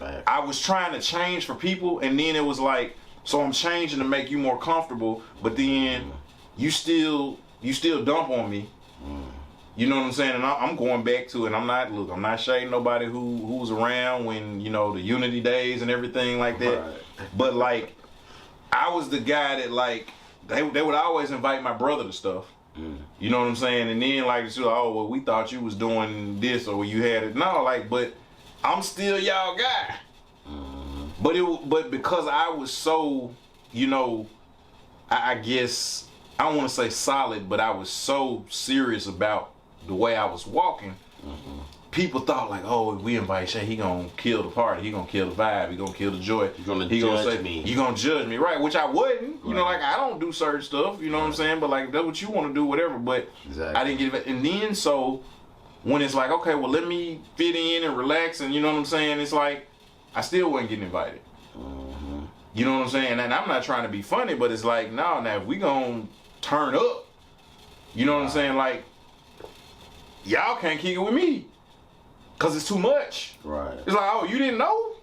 I was trying to change for people, and then it was like, so I'm changing to make you more comfortable, but then you still dump on me. You know what I'm saying? And I'm going back to it. I'm not shading nobody who was around when, you know, the Unity days and everything like that. Right. But like, I was the guy that like, they would always invite my brother to stuff. You know what I'm saying? And then like, oh, well, we thought you was doing this or you had it. No, like, but I'm still y'all guy. But because I was so, you know, I guess, I don't want to say solid, but I was so serious about the way I was walking, people thought like, oh, if we invite Shay, he gonna kill the party, he gonna kill the vibe, he gonna kill the joy.
He gonna judge me.
You gonna judge me, right? Which I wouldn't. You know, like I don't do certain stuff. You know what I'm saying? But like that's what you want to do, whatever. But I didn't get it. And then so when it's like, okay, well let me fit in and relax, and you know what I'm saying? It's like I still wasn't getting invited. You know what I'm saying? And I'm not trying to be funny, but it's like, no, now if we gonna turn up, you know what I'm saying? Like, y'all can't kick it with me. Cause it's too much. Right. It's like, oh, you didn't know?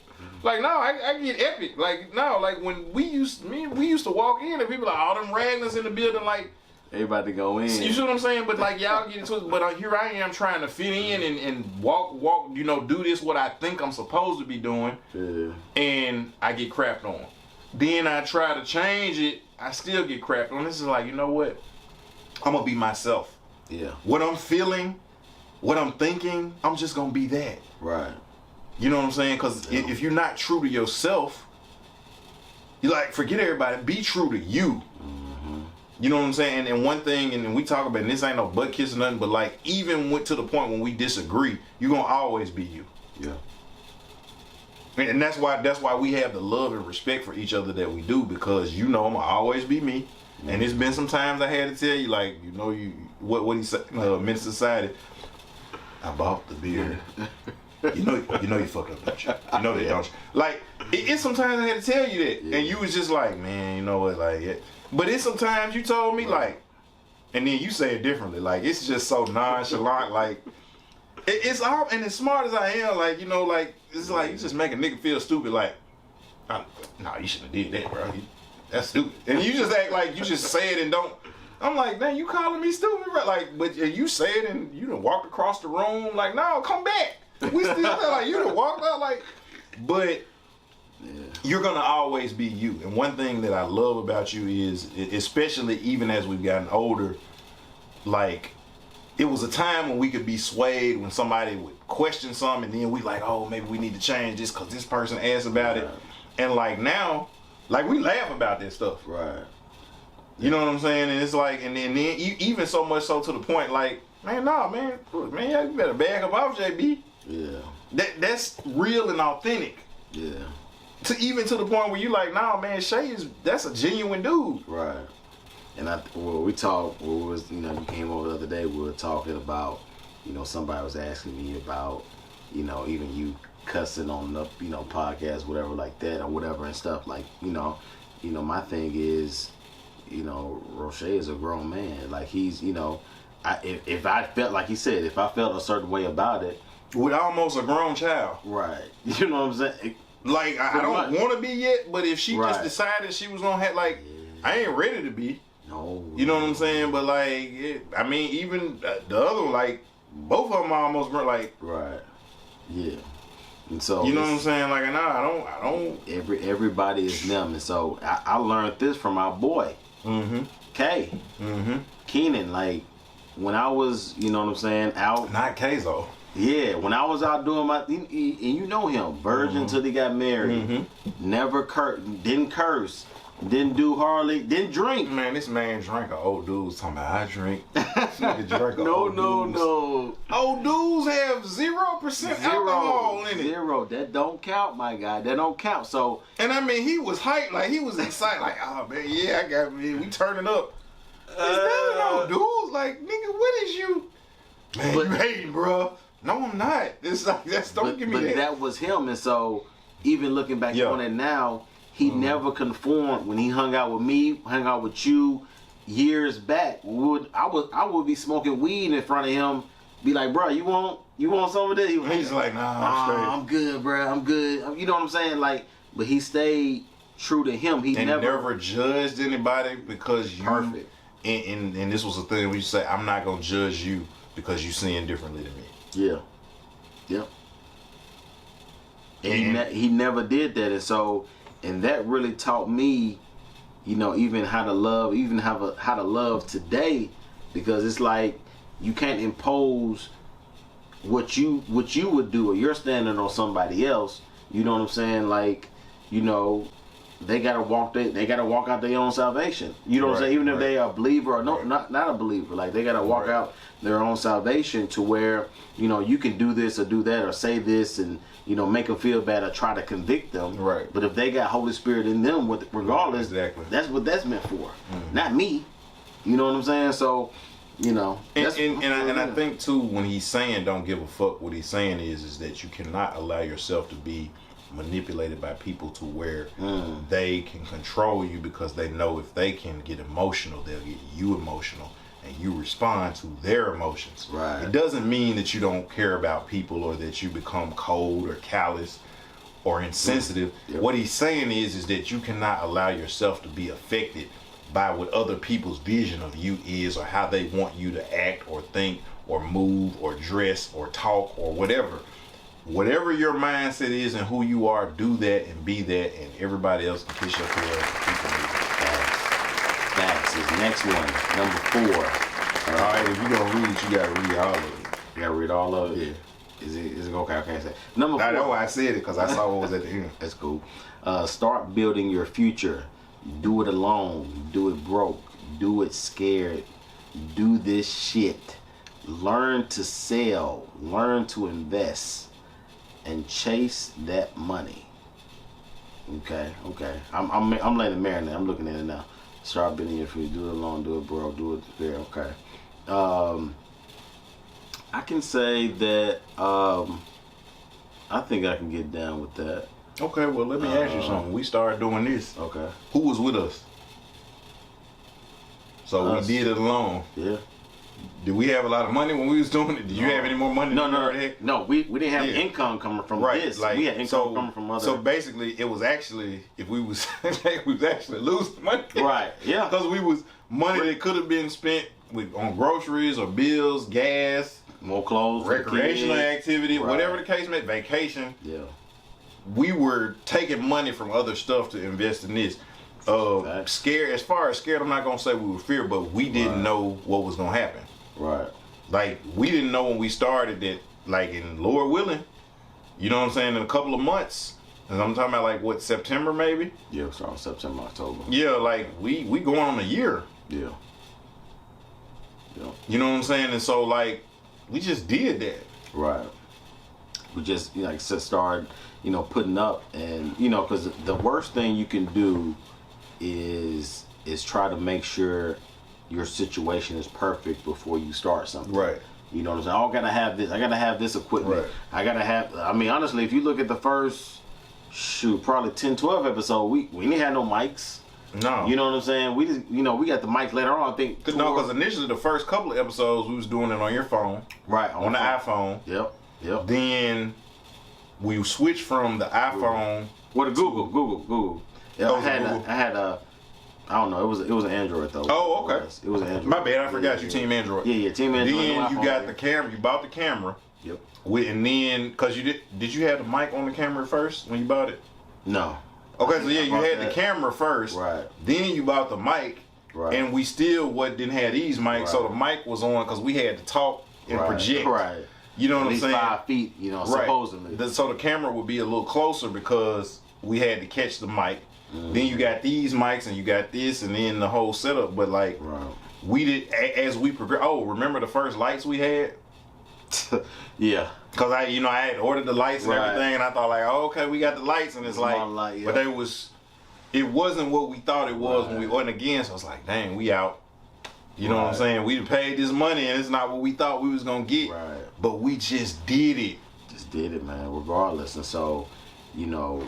Like, no, I get epic. Like, no, like when we used to walk in and people like, all them ragners in the building, like,
everybody go in.
You see what I'm saying? But like, y'all get into it. But here I am trying to fit in and walk, you know, do this what I think I'm supposed to be doing. Yeah. And I get crapped on. Then I try to change it. I still get crapped on. This is like, you know what? I'm gonna be myself. Yeah. What I'm feeling, what I'm thinking, I'm just gonna be that. Right. You know what I'm saying? Because if you're not true to yourself, you like, forget everybody. Be true to you. You know what I'm saying? And one thing, and we talk about, and this ain't no butt kiss or nothing, but like, even went to the point when we disagree, you're gonna always be you. Yeah. And that's why we have the love and respect for each other that we do, because you know I'm gonna always be me. And it's been some times I had to tell you, like, you know, what he said, Men's Society. I bought the beer. You know you fucked up, don't you? You know that, don't you? Like, it's sometimes I had to tell you that, and you was just like, man, you know what, like, yeah. But it's sometimes you told me like, and then you say it differently. Like, it's just so nonchalant. Like, it's all, and as smart as I am, like, you know, like, it's like you just make a nigga feel stupid. Like, nah, you shouldn't have did that, bro. That's stupid. And you just act like you just say it and don't. I'm like, man, you calling me stupid, bro? Like, but you say it and you done walked across the room. Like, no, come back. We still there. Like, you done walked out. Like, but. Yeah. You're gonna always be you, and one thing that I love about you is, especially even as we've gotten older, like, it was a time when we could be swayed when somebody would question something, and then we like, oh, maybe we need to change this because this person asked about it, and like now, like, we laugh about this stuff, right? You know what I'm saying? And it's like, and then even so much so to the point, like, man, nah, man, you better bag up off, JB. Yeah, that's real and authentic. Yeah. To the point where you like, nah, man, that's a genuine dude. Right. And we talked, you came over the other day, we were talking about, you know, somebody was asking me about, you know, even you cussing on the, you know, podcast, whatever like that or whatever and stuff. Like, you know, my thing is, you know, Roche is a grown man. Like, he's, you know, if I felt, like he said, if I felt a certain way about it. With almost a grown child.
Right. You know what I'm saying?
Like, I don't want to be yet, but if she just decided she was going to have, like, I ain't ready to be. No. You know what I'm saying? But, like, I mean, even the other one, like, both of them almost were, like. Right. Yeah. And so. You know what I'm saying? Like, nah, I don't.
Everybody is them. And so, I learned this from our boy. Kay. Keenan, like, when I was, you know what I'm saying, out.
Not Kayzo.
Yeah, when I was out doing and you know him, virgin till he got married, never didn't curse, didn't do hardly, didn't drink.
Man, this man drank an old dudes talking about I drink.
No.
Old dudes have 0% alcohol in it.
Zero. That don't count, my guy. That don't count. So.
And I mean, he was hyped, like he was excited, like, oh man, yeah, I got me. We turning up. Is that an old dude? Like, nigga, what is you? Man, you hating, bro. No, I'm not. It's like, don't give me that.
But that was him, and so even looking back on it now, he never conformed. When he hung out with me, hung out with you years back, I would be smoking weed in front of him, be like, bro, you want some of this?
He's like, nah, I'm straight.
I'm good, bro. I'm good. You know what I'm saying? Like, but he stayed true to him. He never
judged anybody because you.
Perfect.
And this was the thing we say, I'm not gonna judge you because you seeing differently than me.
Yeah. Yep. And he never did that, and that really taught me, even how to love, how to love today, because it's like you can't impose what you would do or your standard on somebody else. You know what I'm saying? Like, they gotta walk out their own salvation. You know what I'm saying? Even if they are a believer or not a believer, like they gotta walk out their own salvation to where you can do this or do that or say this and make them feel bad or try to convict them.
Right.
But if they got Holy Spirit in them, regardless,
exactly.
That's what that's meant for. Not me. You know what I'm saying? So, and
I think too, when he's saying don't give a fuck, what he's saying is that you cannot allow yourself to be manipulated by people to where they can control you, because they know if they can get emotional, they'll get you emotional and you respond to their emotions.
Right.
It doesn't mean that you don't care about people or that you become cold or callous or insensitive.
Yep.
What he's saying is that you cannot allow yourself to be affected by what other people's vision of you is, or how they want you to act or think or move or dress or talk or whatever. Whatever your mindset is and who you are, do that and be that, and everybody else can kiss your tail.
Facts is next one, number 4.
All right, if you're gonna read it, you gotta read all of it.
You gotta read all of it.
Yeah.
Is it okay? I can't say. Number 4.
I know why I said it, because I saw what was at the end.
That's cool. Start building your future. Do it alone. Do it broke. Do it scared. Do this shit. Learn to sell. Learn to invest. And chase that money. Okay. I'm letting it marinate. I'm looking at it now. Start building your future. Do it alone. Do it broke. Do it fair. Okay. I can say that I think I can get down with that.
Okay, well, let me ask you something. We started doing this.
Okay.
Who was with us? So
Us.
we did it alone.
Yeah.
Did we have a lot of money when we was doing it? Did you have any more money?
No. We didn't have income coming from this.
Like,
we had income coming from other.
So basically, it was actually, if we was actually losing money.
Right. Yeah.
Because we was money that could have been spent on groceries or bills, gas,
more clothes,
recreational activity, whatever the case may be, vacation.
Yeah.
We were taking money from other stuff to invest in this. Scared, as far as scared, I'm not gonna say we were feared, but we didn't know what was gonna happen.
Right.
Like, we didn't know when we started that, like, in Lord willing, you know what I'm saying, in a couple of months, and I'm talking about like what, September maybe?
Yeah, it's around September, October.
Yeah, like we going on a year.
Yeah. Yeah.
You know what I'm saying? And so like we just did that.
Right. We just started, putting up, and because the worst thing you can do is try to make sure your situation is perfect before you start something.
Right.
You know what I'm saying? I gotta have this. I gotta have this equipment.
Right.
I gotta have. I mean, honestly, if you look at the first, probably 10, 12 episode, we didn't have no mics.
No.
You know what I'm saying? We just, we got the mic later on. I think.
No, because initially the first couple of episodes we was doing it on your phone.
Right.
On the iPhone.
Yep.
Then we switched from the iPhone.
What a Google. Yeah, I had a. I don't know. It was an Android though.
Oh, okay.
It was an Android.
My bad. I forgot you Team Android.
Yeah, Team Android.
Then you got the camera. You bought the camera.
Yep.
And then, cause you did you have the mic on the camera first when you bought it?
No.
Okay, so yeah, you had the camera first.
Right.
Then you bought the mic.
Right.
And we still didn't have these mics,
right.
So the mic was on because we had to talk and project.
Right.
You know what I'm saying?
5 feet, supposedly.
So the camera would be a little closer because we had to catch the mic. Mm-hmm. Then you got these mics and you got this and then the whole setup. But like, we did, as we progressed. Oh, remember the first lights we had?
Yeah.
Because I had ordered the lights and everything, and I thought like, oh, okay, we got the lights, and it's like, but it wasn't what we thought it was when we went again. So I was like, dang, we out. You know what I'm saying? We paid this money and it's not what we thought we was gonna get.
Right.
But we just did it.
Just did it, man, regardless. And so, you know,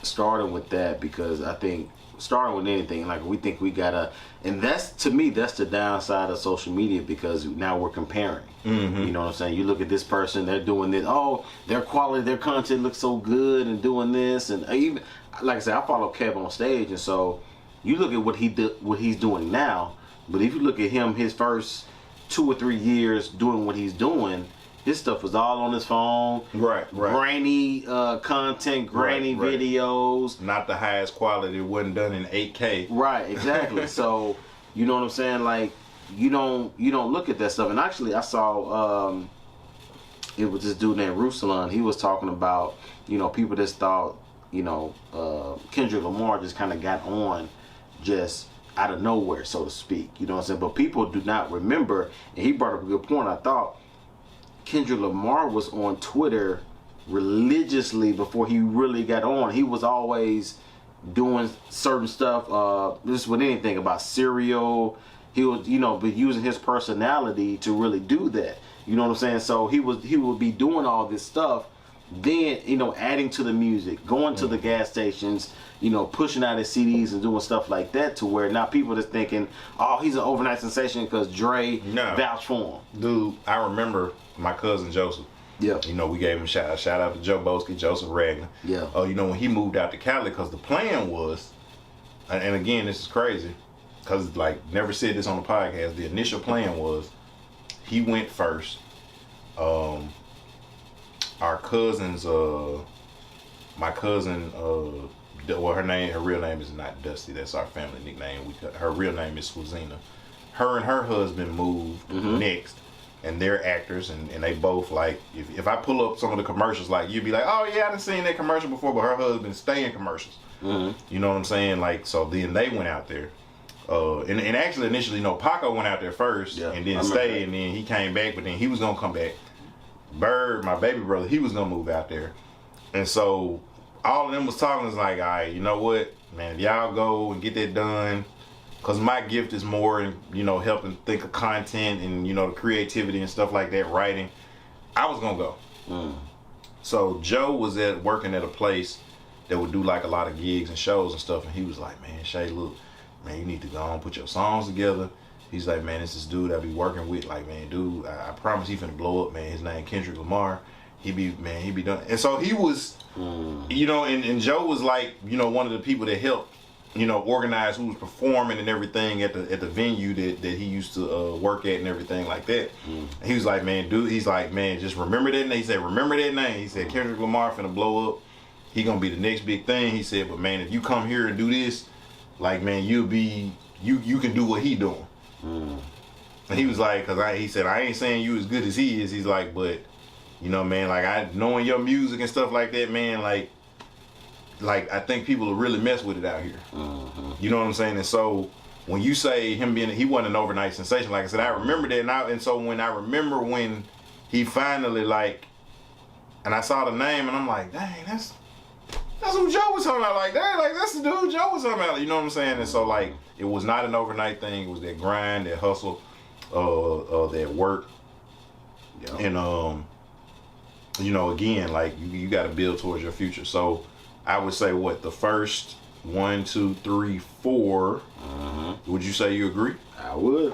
starting with that, because I think starting with anything, like we think we gotta, and that's, to me, that's the downside of social media, because now we're comparing. You know what I'm saying? You look at this person, they're doing this, oh, their quality, their content looks so good and doing this, and even, like I said, I follow Kev on stage, and so you look at what he's doing now, but if you look at him, his first 2 or 3 years doing what he's doing, his stuff was all on his phone.
Right.
Grainy content, grainy videos.
Not the highest quality. It wasn't done in 8K.
Right, exactly. So, you know what I'm saying? Like, you don't look at that stuff. And actually, I saw it was this dude named Ruslan. He was talking about, you know, people just thought, you know, Kendrick Lamar just kind of got on just out of nowhere, so to speak. You know what I'm saying? But people do not remember, and he brought up a good point, I thought. Kendrick Lamar was on Twitter religiously before he really got on. He was always doing certain stuff, just with anything about cereal. He was, you know, but using his personality to really do that. You know what I'm saying? So he would be doing all this stuff, then, you know, adding to the music, going to the gas stations, you know, pushing out his CDs and doing stuff like that, to where now people are just thinking, oh, he's an overnight sensation because Dre vouched for him.
Dude, I remember my cousin Joseph.
Yeah.
You know, we gave him a shout out to Joe Boski, Joseph Ragnar.
Yeah.
Oh, you know, when he moved out to Cali, because the plan was, and again, this is crazy, because, like, never said this on the podcast, the initial plan was he went first. Our cousins, my cousin, well, her real name is not Dusty. That's our family nickname. Her real name is Swazina. Her and her husband moved next, and they're actors, and they both, like, if I pull up some of the commercials, like, you'd be like, oh yeah, I done seen that commercial before, but her husband stay in commercials. You know what I'm saying? Like, so then they went out there. And actually initially, you know, Paco went out there first, and then stayed, and then he came back, but then he was gonna come back. Bird, my baby brother, he was gonna move out there. And so all of them was talking, was like, all right, you know what, man, if y'all go and get that done, because my gift is more in, you know, helping think of content and, you know, the creativity and stuff like that, writing. I was gonna go. So Joe was working at a place that would do like a lot of gigs and shows and stuff, and he was like, man, Shay, look, man, you need to go on, put your songs together. He's like, man, this is dude I be working with. Like, man, dude, I promise he finna blow up, man. His name Kendrick Lamar. He be done. And so he was, you know, and Joe was like, you know, one of the people that helped, you know, organize who was performing and everything at the venue that he used to work at and everything like that. And he was like, man, dude, he's like, man, just remember that name. He said, remember that name. He said, Kendrick Lamar finna blow up. He gonna be the next big thing. He said, but man, if you come here and do this, like, man, you can do what he doing. And he was like, he said, I ain't saying you as good as he is. He's like, but, you know, man, like, knowing your music and stuff like that, man, like I think people will really mess with it out here. You know what I'm saying? And so when you say him he wasn't an overnight sensation, like I said, I remember that, and so when I remember when he finally, like, and I saw the name, and I'm like, dang, that's who Joe was talking about. Like, dang, like, that's the dude Joe was talking about. You know what I'm saying? And so, like, it was not an overnight thing. It was that grind, that hustle, that work. Yeah. And, you know, again, like, you got to build towards your future. So I would say, what, the first 1, 2, 3, 4, would you say you agree?
I would.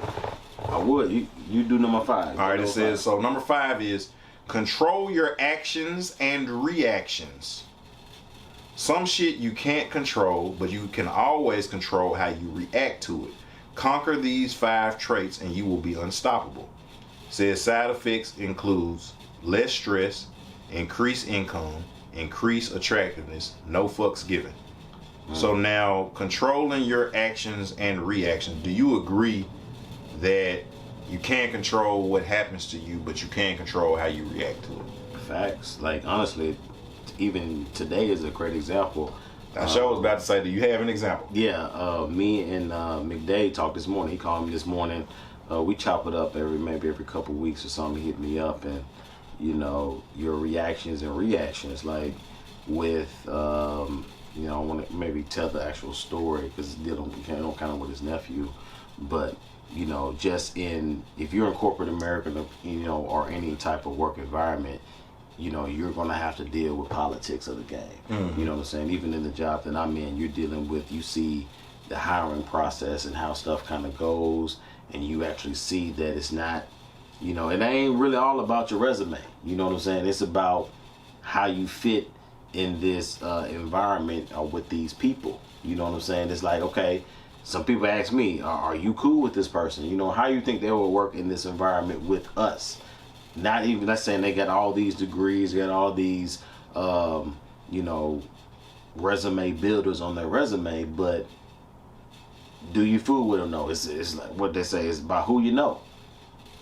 You do number 5.
All right, it says, so number 5 is control your actions and reactions. Some shit you can't control, but you can always control how you react to it. Conquer these 5 traits and you will be unstoppable. Says side effects includes less stress, increased income, increased attractiveness, no fucks given. So now, controlling your actions and reactions, do you agree that you can't control what happens to you, but you can control how you react to it?
Facts. Like, honestly, even today is a great example.
I sure was about to say, do you have an example?
Yeah, me and McDade talked this morning. He called me this morning. We chop it up maybe every couple weeks or something. He hit me up, and, you know, your reactions and reactions, like with, you know, I want to maybe tell the actual story because it's dealing kind of with his nephew, but you know, just if you're in corporate America, you know, or any type of work environment, you know, you're going to have to deal with politics of the game. You know what I'm saying? Even in the job that I'm in, you're dealing with, you see the hiring process and how stuff kind of goes, and you actually see that it's not, you know, it ain't really all about your resume. You know what I'm saying? It's about how you fit in this environment with these people. You know what I'm saying? It's like, okay, some people ask me, are you cool with this person? You know, how you think they will work in this environment with us? Not even, let's say they got all these degrees, got all these, you know, resume builders on their resume, but do you fool with them? No, it's like what they say, is about who you know,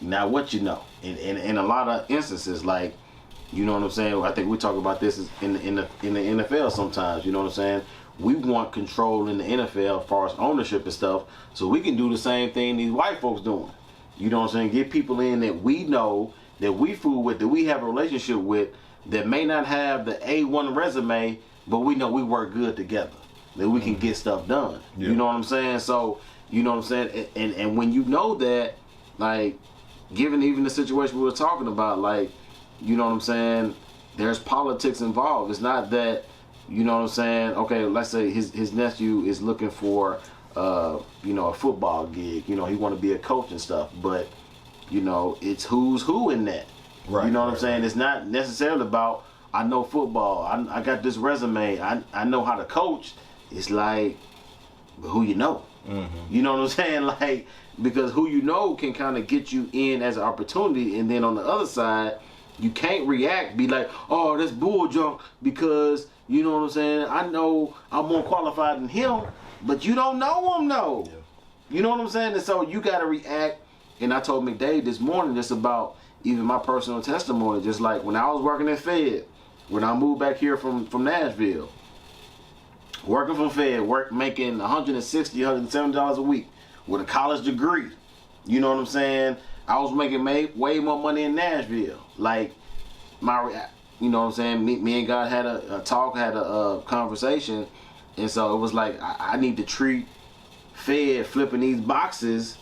not what you know. In a lot of instances, like, you know what I'm saying? I think we talk about this in the NFL sometimes. You know what I'm saying? We want control in the NFL as far as ownership and stuff, so we can do the same thing these white folks doing. You know what I'm saying? Get people in that we know, that we fool with, that we have a relationship with, that may not have the A1 resume, but we know we work good together, that we can get stuff done. Yeah. You know what I'm saying? So, you know what I'm saying? And when you know that, like, given even the situation we were talking about, like, you know what I'm saying, there's politics involved. It's not that, you know what I'm saying, okay, let's say his nephew is looking for, you know, a football gig. You know, he want to be a coach and stuff, but, you know, it's who's who in that. Right. You know what I'm saying? Right. It's not necessarily about, I know football, I got this resume, I know how to coach. It's like, who you know. You know what I'm saying? Like, because who you know can kind of get you in as an opportunity, and then on the other side, you can't react, be like, oh, that's bull junk, because, you know what I'm saying, I know I'm more qualified than him, but you don't know him, though. Yeah. You know what I'm saying? And so you got to react. And I told McDade this morning just about even my personal testimony, just like when I was working at Fed, when I moved back here from Nashville, working from Fed, making $160, $170 a week with a college degree. You know what I'm saying? I was making way more money in Nashville. Like, you know what I'm saying? Me and God had a talk, had a conversation, and so it was like I need to treat Fed flipping these boxes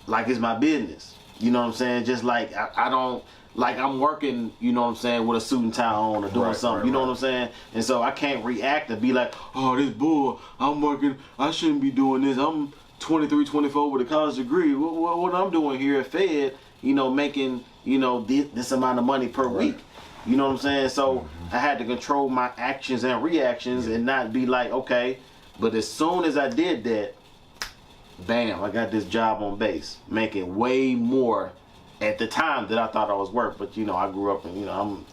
like it's my business. You know what I'm saying? Just like I don't, like I'm working, you know what I'm saying, with a suit and tie on or doing something, you know what I'm saying? And so I can't react and be like, oh, this bull, I'm working, I shouldn't be doing this. I'm 23, 24 with a college degree. What I'm doing here at Fed, you know, making, you know, this amount of money per week. You know what I'm saying? So I had to control my actions and reactions and not be like, okay, but as soon as I did that, bam, I got this job on base, making way more at the time that I thought I was worth. But, you know, I grew up and, you know,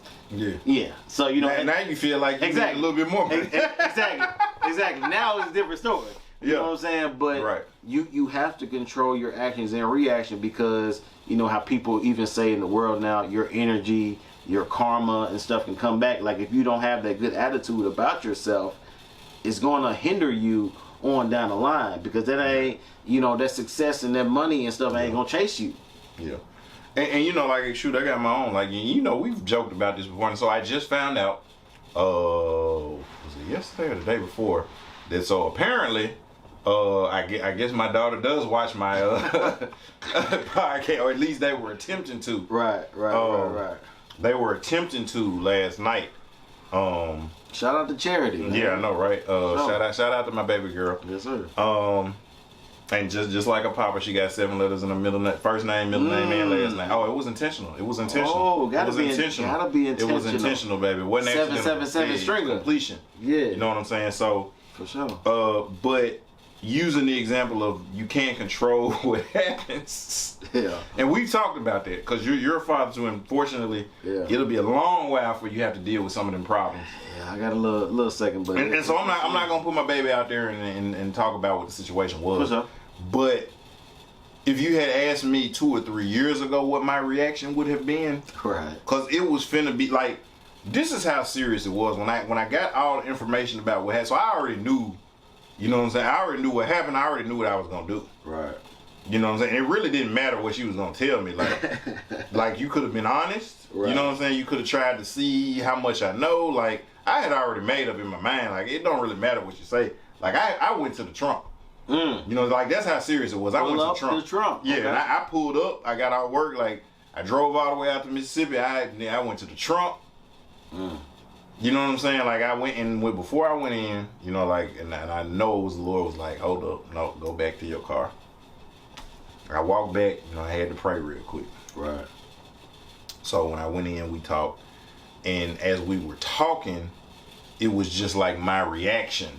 yeah. So, you know.
Now you feel like you need a little bit more money.
Exactly. Now it's a different story. You know what I'm saying? But you have to control your actions and reaction, because, you know, how people even say in the world now, your energy, your karma and stuff can come back. Like, if you don't have that good attitude about yourself, it's going to hinder you on down the line, because that ain't, you know, that success and that money and stuff ain't gonna chase you.
Yeah. And you know, like, shoot, I got my own, like, you know, we've joked about this before, and so I just found out, was it yesterday or the day before, that so apparently, I guess my daughter does watch my podcast, or at least they were attempting to.
Right.
They were attempting to last night.
Shout out to Charity, man.
Yeah, I know, right? Shout out to my baby girl.
Yes, sir.
And just like a papa, she got 7 letters in the middle name, first name, middle name, and last name. Oh, it was intentional.
Oh, gotta be intentional.
It was intentional, baby. It wasn't
777 stringer
completion.
Yeah.
You know what I'm saying? So
for sure.
But using the example of you can't control what happens.
Yeah.
And we've talked about that, because you're a father too, and fortunately, it'll be a long while before you have to deal with some of them problems.
Yeah, I got a little second, but
and so I'm not gonna put my baby out there and talk about what the situation was.
For sure.
But if you had asked me 2 or 3 years ago what my reaction would have been,
right?
Because it was finna be like, this is how serious it was when I got all the information about what happened. So I already knew. You know what I'm saying? I already knew what happened. I already knew what I was going to do.
Right.
You know what I'm saying? It really didn't matter what she was going to tell me. Like you could have been honest. Right. You know what I'm saying? You could have tried to see how much I know. Like, I had already made up in my mind. Like, it don't really matter what you say. Like, I went to the trunk. You know, like that's how serious it was. I went to the trunk. Yeah, and I pulled up. I got out of work. Like I drove all the way out to Mississippi. I went to the trunk. You know what I'm saying? Like I went in before I went in. You know, like and I know it was the Lord was like, hold up, no, go back to your car. I walked back. You know, I had to pray real quick.
Right.
So when I went in, we talked, and as we were talking, it was just like my reaction.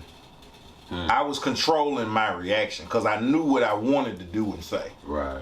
I was controlling my reaction because I knew what I wanted to do and say.
Right.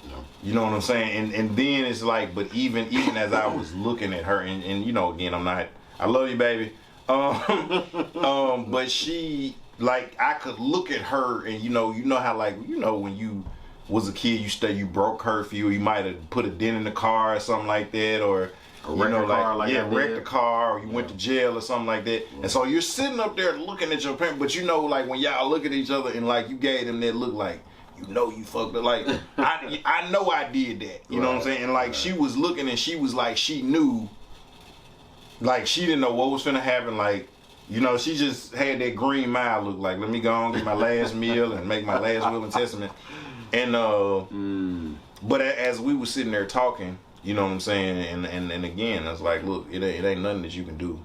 Yeah. You know what I'm saying? And then it's like, but even as I was looking at her, and you know, again, I love you, baby. But she, like, I could look at her, and you know how, like, you know, when you was a kid, you broke curfew, you might have put a dent in the car or something like that, or wrecked the car, or you went to jail or something like that. And so you're sitting up there looking at your parent, but you know, like when y'all look at each other and like you gave them that look like, you know, you fucked up. Like I know I did that. You know what I'm saying? And like she was looking and she was like, she knew, like she didn't know what was finna happen. Like, you know, she just had that green mile look like, let me go on get my last meal and make my last will and testament. And but as we were sitting there talking, you know what I'm saying? And again, I was like, look, it ain't nothing that you can do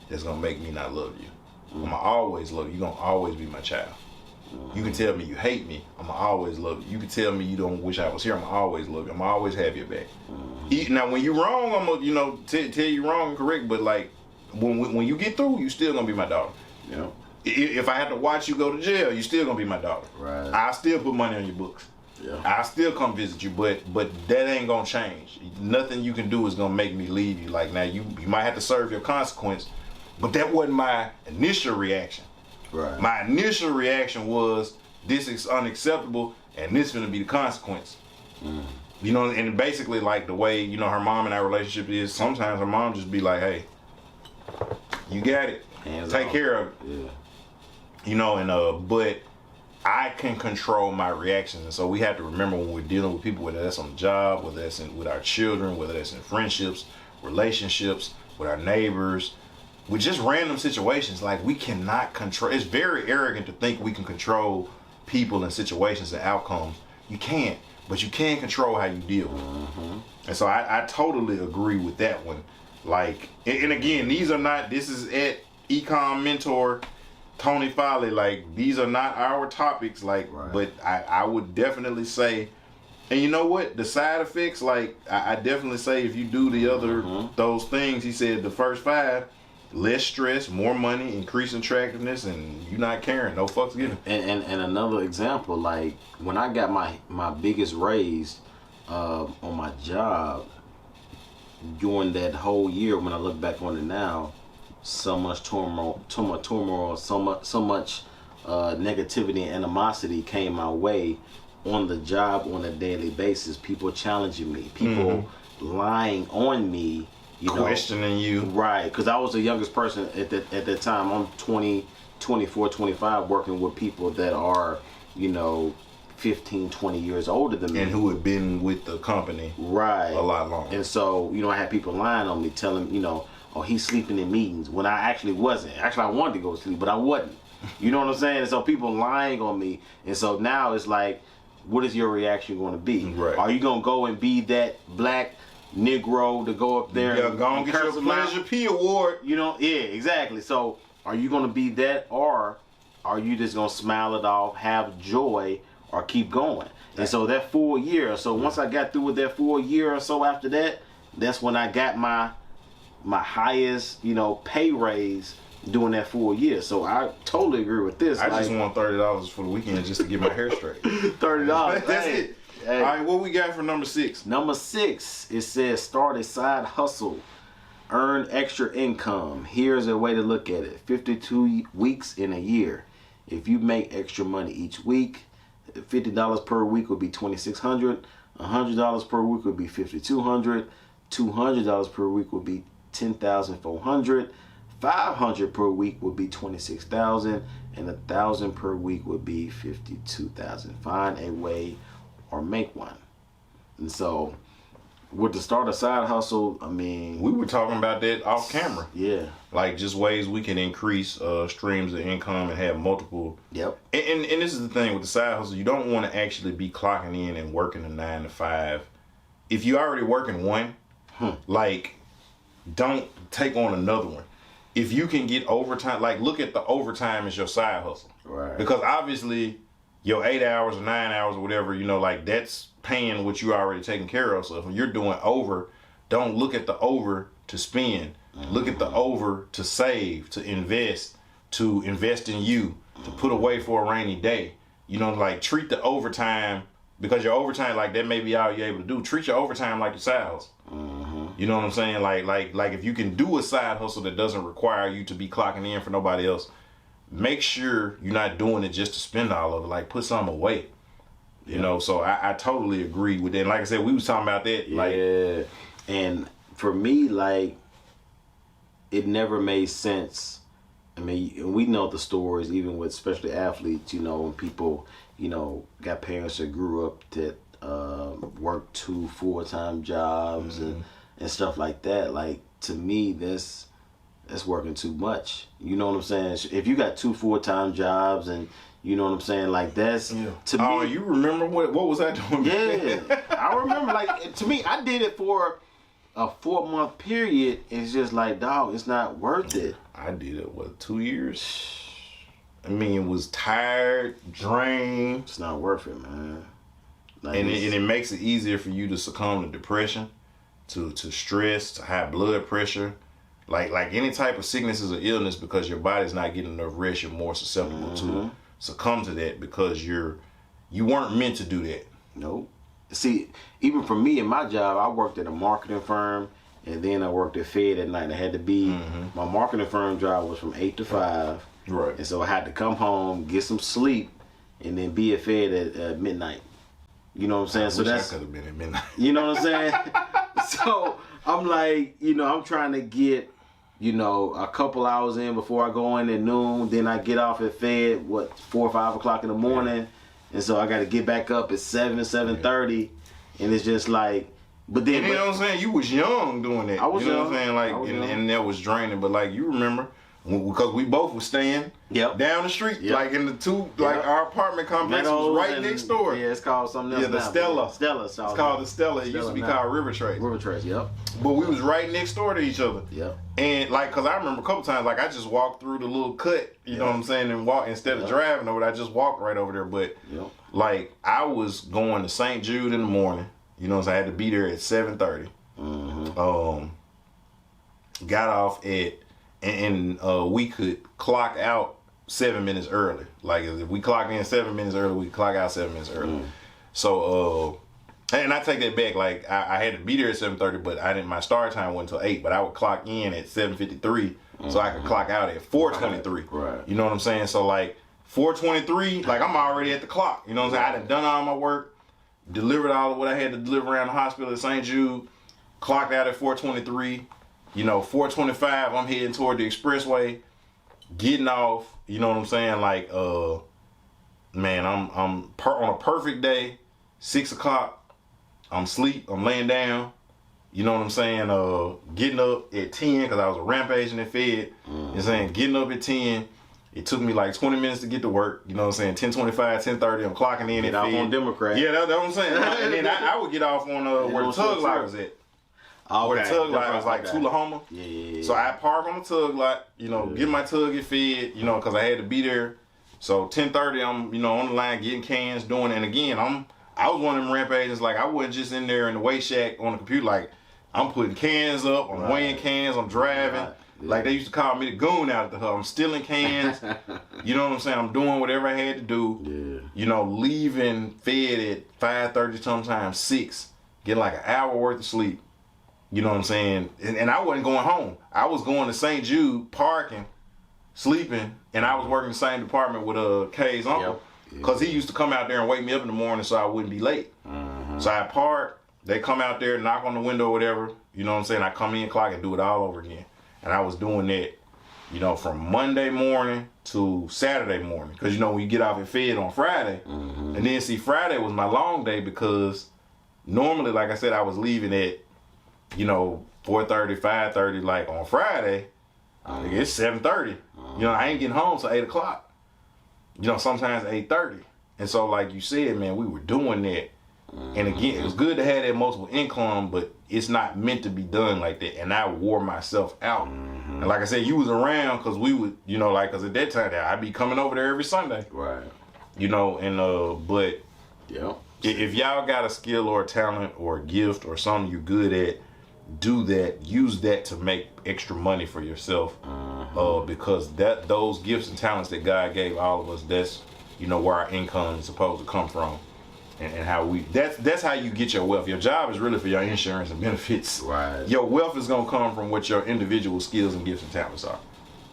that's gonna make me not love you. I'm gonna always love you. You're gonna always be my child. You can tell me you hate me. I'm gonna always love you. You can tell me you don't wish I was here. I'm gonna always love you. I'm gonna always have your back. Now, when you're wrong, I'm gonna, you know, tell you wrong and correct. But like, when you get through, you still gonna be my daughter.
Yeah.
If I had to watch you go to jail, you still gonna be my daughter.
Right.
I still put money on your books.
Yeah.
I still come visit you, but that ain't gonna change. Nothing you can do is gonna make me leave you. Like, now you might have to serve your consequence, but that wasn't my initial reaction.
Right.
My initial reaction was, this is unacceptable, and this is gonna be the consequence. You know, and basically, like the way, you know, her mom and our relationship is, sometimes her mom just be like, hey, you got it. Take care of it.
Yeah.
You know, and but I can control my reactions, and so we have to remember when we're dealing with people, whether that's on the job, whether that's with our children, whether that's in friendships, relationships, with our neighbors, with just random situations, like we cannot control. It's very arrogant to think we can control people and situations and outcomes. You can't, but you can control how you deal with it. And so I totally agree with that one. Like, and again, this is at Econ Mentor Tony Foley, like, these are not our topics, like, but I would definitely say, and you know what, the side effects, like, I definitely say if you do the other, those things, he said the first 5, less stress, more money, increased attractiveness, and you not caring, no fucks given.
And another example, like, when I got my biggest raise on my job, during that whole year, when I look back on it now, so much turmoil, so much negativity and animosity came my way on the job on a daily basis. People challenging me, people lying on me,
questioning you.
Right, because I was the youngest person at that time. I'm 20, 24, 25, working with people that are, 15, 20 years older than me.
And who had been with the company a lot longer.
And so, I had people lying on me, telling, oh, he's sleeping in meetings, when I actually wasn't. Actually, I wanted to go to sleep, but I wasn't. You know what I'm saying? And so people lying on me. And so now it's like, what is your reaction going to be?
Right.
Are you going to go and be that black Negro to go up there
and go and get your Pleasure P award?
Yeah, exactly. So are you going to be that, or are you just going to smile it off, have joy, or keep going? And so that full year, so once I got through with that full year or so after that, that's when I got my highest, pay raise during that full year. So I totally agree with this.
I just want $30 for the weekend just to get my hair straight.
$30.
That's it. Hey. All right, what we got for number 6?
Number 6, it says start a side hustle, earn extra income. Here's a way to look at it: 52 weeks in a year. If you make extra money each week, $50 per week would be $2,600. $100 per week would be $5,200. $200 per week would be $10,400. $500 per week would be $26,000, and $1,000 per week would be $52,000. Find a way or make one. And so with the start of side hustle, I mean,
we were talking about that off camera.
Yeah.
Like just ways we can increase streams of income and have multiple.
Yep.
And this is the thing with the side hustle. You don't want to actually be clocking in and working a 9 to 5. If you already working one, like, don't take on another one. If you can get overtime, like look at the overtime as your side hustle.
Right.
Because obviously your 8 hours or 9 hours or whatever, you know, like that's paying what you already taking care of. So if you're doing over, don't look at the over to spend. Look at the over to save, to invest in you, to put away for a rainy day. You know, like treat the overtime, because your overtime, like that may be all you're able to do. Treat your overtime like your side hustle. You know what I'm saying? Like if you can do a side hustle that doesn't require you to be clocking in for nobody else, make sure you're not doing it just to spend all of it. Like put some away. You know, so I totally agree with that. And like I said, we was talking about that.
Yeah. And for me, like, it never made sense. I mean, we know the stories, even with especially athletes, you know, when people, you know, got parents that grew up that worked 2 full-time jobs and stuff like that. Like, to me, that's working too much. You know what I'm saying? If you got 2 full-time jobs and you know what I'm saying? Like that's to me.
Oh, you remember what was I doing?
Yeah, I remember. Like to me, I did it for a 4-month period. It's just like, dog, it's not worth it.
I did it 2 years. I mean, it was tired, drained.
It's not worth it, man. Like
and it makes it easier for you to succumb to depression, to stress, to high blood pressure. Like any type of sicknesses or illness, because your body's not getting enough rest, you're more susceptible to succumb to that, because you weren't meant to do that.
Nope. See, even for me in my job, I worked at a marketing firm, and then I worked at Fed at night. I had to be my marketing firm job was from 8 to 5,
right? And
so I had to come home, get some sleep, and then be at Fed at midnight. You know what I'm saying?
I could have been at midnight.
You know what I'm saying? So I'm like, you know, I'm trying to get, you know, a couple hours in before I go in at noon. Then I get off at Fed, 4 or 5 o'clock in the morning. And so I got to get back up at 7:30. And it's just like, but then.
And you know what I'm saying? You was young doing that.
I was young.
You know what I'm saying? Like, and that was draining. But like, you remember, because we both were staying down the street. Like in the like our apartment complex was right next door.
Yeah, it's called something else.
Yeah, the Stella.
Stella.
It's called the Stella. It used to be called River Trace.
River Trace, yep.
But we was right next door to each other.
Yep.
And like, cause I remember a couple times, like I just walked through the little cut, you know what I'm saying, and walk instead of driving over. I just walked right over there. But like, I was going to St. Jude in the morning. You know, so I had to be there at 7:30. Got off at, and we could clock out 7 minutes early. Like if we clocked in 7 minutes early, we could clock out 7 minutes early. So and I take that back. Like I had to be there at 7:30, but I didn't. My start time wasn't until 8. But I would clock in at 7:53, so I could clock out at 4:23.
Right.
You know what I'm saying? So like 4:23, like I'm already at the clock. You know what I'm saying? I done all my work, delivered all of what I had to deliver around the hospital at St. Jude, clocked out at 4:23. You know, 4:25, I'm heading toward the expressway, getting off. You know what I'm saying? Like, man, I'm on a perfect day, 6 o'clock. I'm asleep. I'm laying down. You know what I'm saying? Getting up at 10 because I was rampaging at Fed. You know what I'm saying? Getting up at 10. It took me like 20 minutes to get to work. You know what I'm saying? 10:25, 10:30. I'm clocking in at Fed.
Off on Democrat.
Yeah, that's what I'm saying. And then I would get off on where the tug lot was at. Where the tug lot was like Tullahoma. Yeah. So I park on the tug lot, you know, get my tug at Fed, you know, because I had to be there. So 10:30, I'm, you know, on the line getting cans, doing it. And again, I was one of them ramp agents. Like I wasn't just in there in the weigh shack on the computer. Like I'm putting cans up, I'm weighing cans, I'm driving. Yeah. Like they used to call me the goon out at the hub. I'm stealing cans. You know what I'm saying? I'm doing whatever I had to do. Yeah. You know, leaving Fed at 5:30, sometimes 6, get like an hour worth of sleep. You know what I'm saying? And I wasn't going home. I was going to St. Jude, parking, sleeping, and I was working the same department with Kay's uncle. Because he used to come out there and wake me up in the morning so I wouldn't be late. So I park, they come out there, knock on the window or whatever. You know what I'm saying? I come in, clock, and do it all over again. And I was doing that, you know, from Monday morning to Saturday morning. Because, you know, when you get off at Fed on Friday, and then see, Friday was my long day because normally, like I said, I was leaving at, 4:30, 5:30, like on Friday. It's 7:30. I ain't getting home till 8 o'clock. Sometimes 8:30. And so, like you said, man, we were doing that. And again, it was good to have that multiple income, but it's not meant to be done like that. And I wore myself out. And like I said, you was around because we would, because at that time, I'd be coming over there every Sunday.
Right.
But
yeah,
if y'all got a skill or a talent or a gift or something you're good at, do that. Use that to make extra money for yourself. Because those gifts and talents that God gave all of us, that's where our income is supposed to come from, and how that's how you get your wealth. Your job is really for your insurance and benefits.
Right.
Your wealth is gonna come from what your individual skills and gifts and talents are.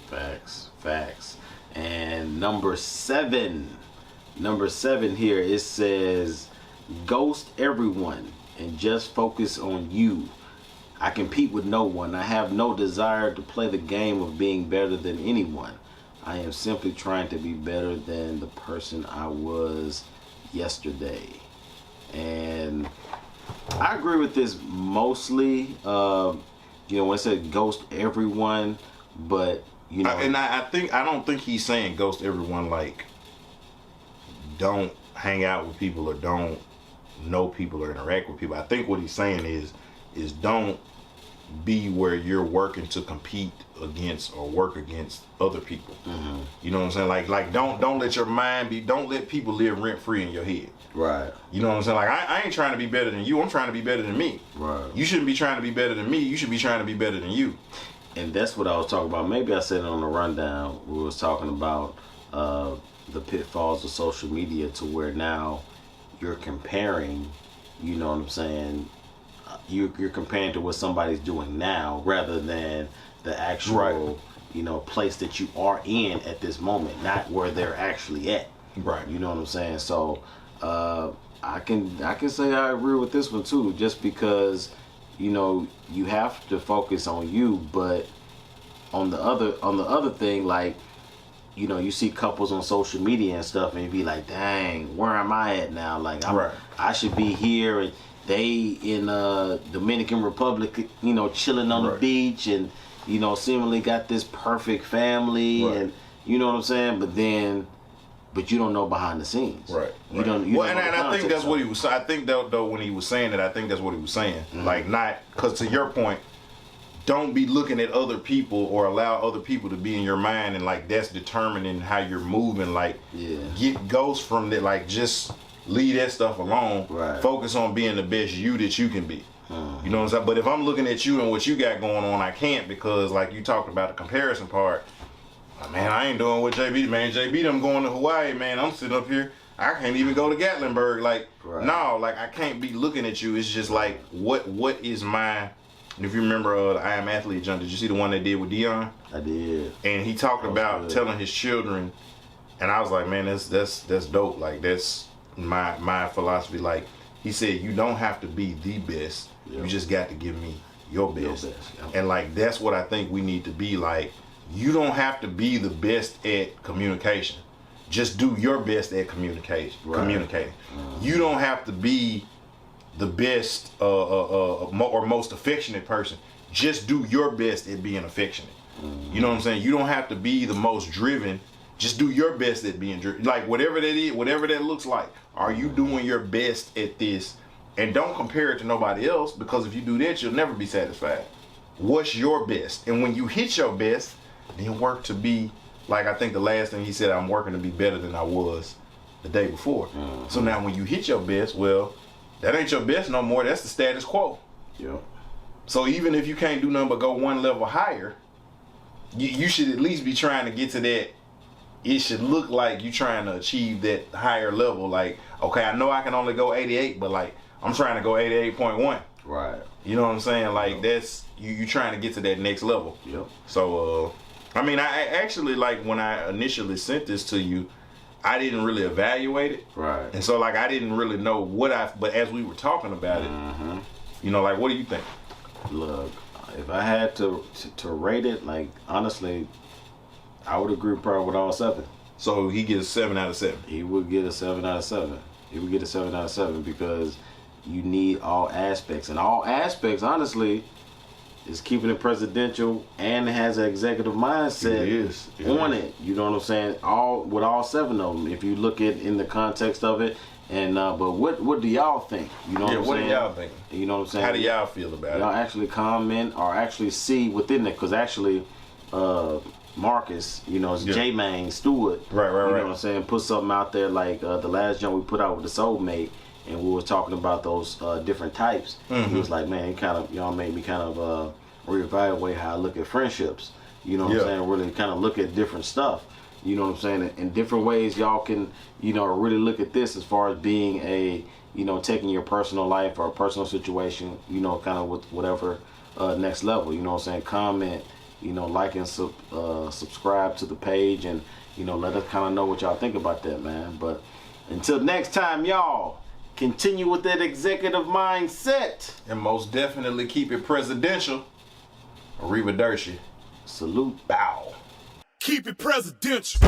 Facts. And number seven here, it says, ghost everyone and just focus on you. I compete with no one. I have no desire to play the game of being better than anyone. I am simply trying to be better than the person I was yesterday. And I agree with this mostly. When it said ghost everyone, but
I don't think he's saying ghost everyone like don't hang out with people or don't know people or interact with people. I think what he's saying is don't be where you're working to compete against or work against other people. You know what I'm saying? Like don't let your mind don't let people live rent free in your head.
Right.
You know what I'm saying? Like I ain't trying to be better than you. I'm trying to be better than me.
Right.
You shouldn't be trying to be better than me. You should be trying to be better than you.
And that's what I was talking about. Maybe I said it on the rundown. We was talking about the pitfalls of social media to where now you're comparing, you know what I'm saying? You're comparing to what somebody's doing now rather than the actual, place that you are in at this moment, not where they're actually at.
Right.
You know what I'm saying? So I can say I agree with this one too, just because you have to focus on you, but on the other thing, like you see couples on social media and stuff, and you be like, dang, where am I at now? Like I should be here, and they in Dominican Republic, chilling on the beach, and seemingly got this perfect family, and you know what I'm saying. But you don't know behind the scenes.
Right.
You don't.
And I think that's what he was. I think though when he was saying that, I think that's what he was saying. Like not because to your point, don't be looking at other people or allow other people to be in your mind and like that's determining how you're moving. Like get ghosts from that. Like just leave that stuff alone. Right. Focus on being the best you that you can be. You know what I'm saying? But if I'm looking at you and what you got going on, I can't because like you talked about the comparison part. Man, I ain't doing what JB, man. JB them going to Hawaii, man. I'm sitting up here. I can't even go to Gatlinburg. Like, no, like I can't be looking at you. It's just like, what is my, if you remember the I Am Athlete jump, did you see the one they did with Dion?
I did.
And he talked about telling his children, and I was like, man, that's dope. Like, that's my philosophy. Like, he said, you don't have to be the best. You just got to give me your best. And like, that's what I think we need to be like. You don't have to be the best at communication. Just do your best at communicating. You don't have to be the best or most affectionate person. Just do your best at being affectionate. You know what I'm saying? You don't have to be the most driven. Just do your best at being driven. Like whatever that is, whatever that looks like. Are you doing your best at this? And don't compare it to nobody else, because if you do that, you'll never be satisfied. What's your best? And when you hit your best, then work to be, like I think the last thing he said, I'm working to be better than I was the day before. So now when you hit your best, well, that ain't your best no more. That's the status quo. So even if you can't do nothing but go one level higher, you should at least be trying to get to that. It should look like you trying to achieve that higher level. Like, okay, I know I can only go 88, but like I'm trying to go 88.1.
Right.
You know what I'm saying? Like that's you trying to get to that next level. So I mean, I actually, like, when I initially sent this to you, I didn't really evaluate it.
Right.
And so, like, I didn't really know but as we were talking about it, like, what do you think?
Look, if I had to rate it, like, honestly, I would agree probably with all 7.
So he gets 7 out of 7.
He would get a 7 out of 7. He would get a 7 out of 7 because, you need all aspects. And all aspects, honestly, is keeping it presidential and has an executive mindset on it. You know what I'm saying? With all 7 of them, if you look at in the context of it. And but what do y'all think? You know what I'm saying?
What do y'all think?
You know what I'm saying?
How do y'all feel about it?
Y'all actually comment or actually see within it, because actually Marcus, it's J-Man Stewart.
Right.
You know what I'm saying? Put something out there like the last jump we put out with the Soulmate, and we were talking about those different types.
Mm-hmm.
He was like, man, y'all made me kind of reevaluate how I look at friendships. You know what I'm saying? Really kind of look at different stuff. You know what I'm saying? In different ways, y'all can, really look at this as far as being a, taking your personal life or a personal situation, kind of with whatever next level. You know what I'm saying? Comment, like and subscribe to the page, and let us kind of know what y'all think about that, man. But until next time, y'all continue with that executive mindset,
and most definitely keep it presidential. Arrivederci.
Salute.
Bow.
Keep it presidential.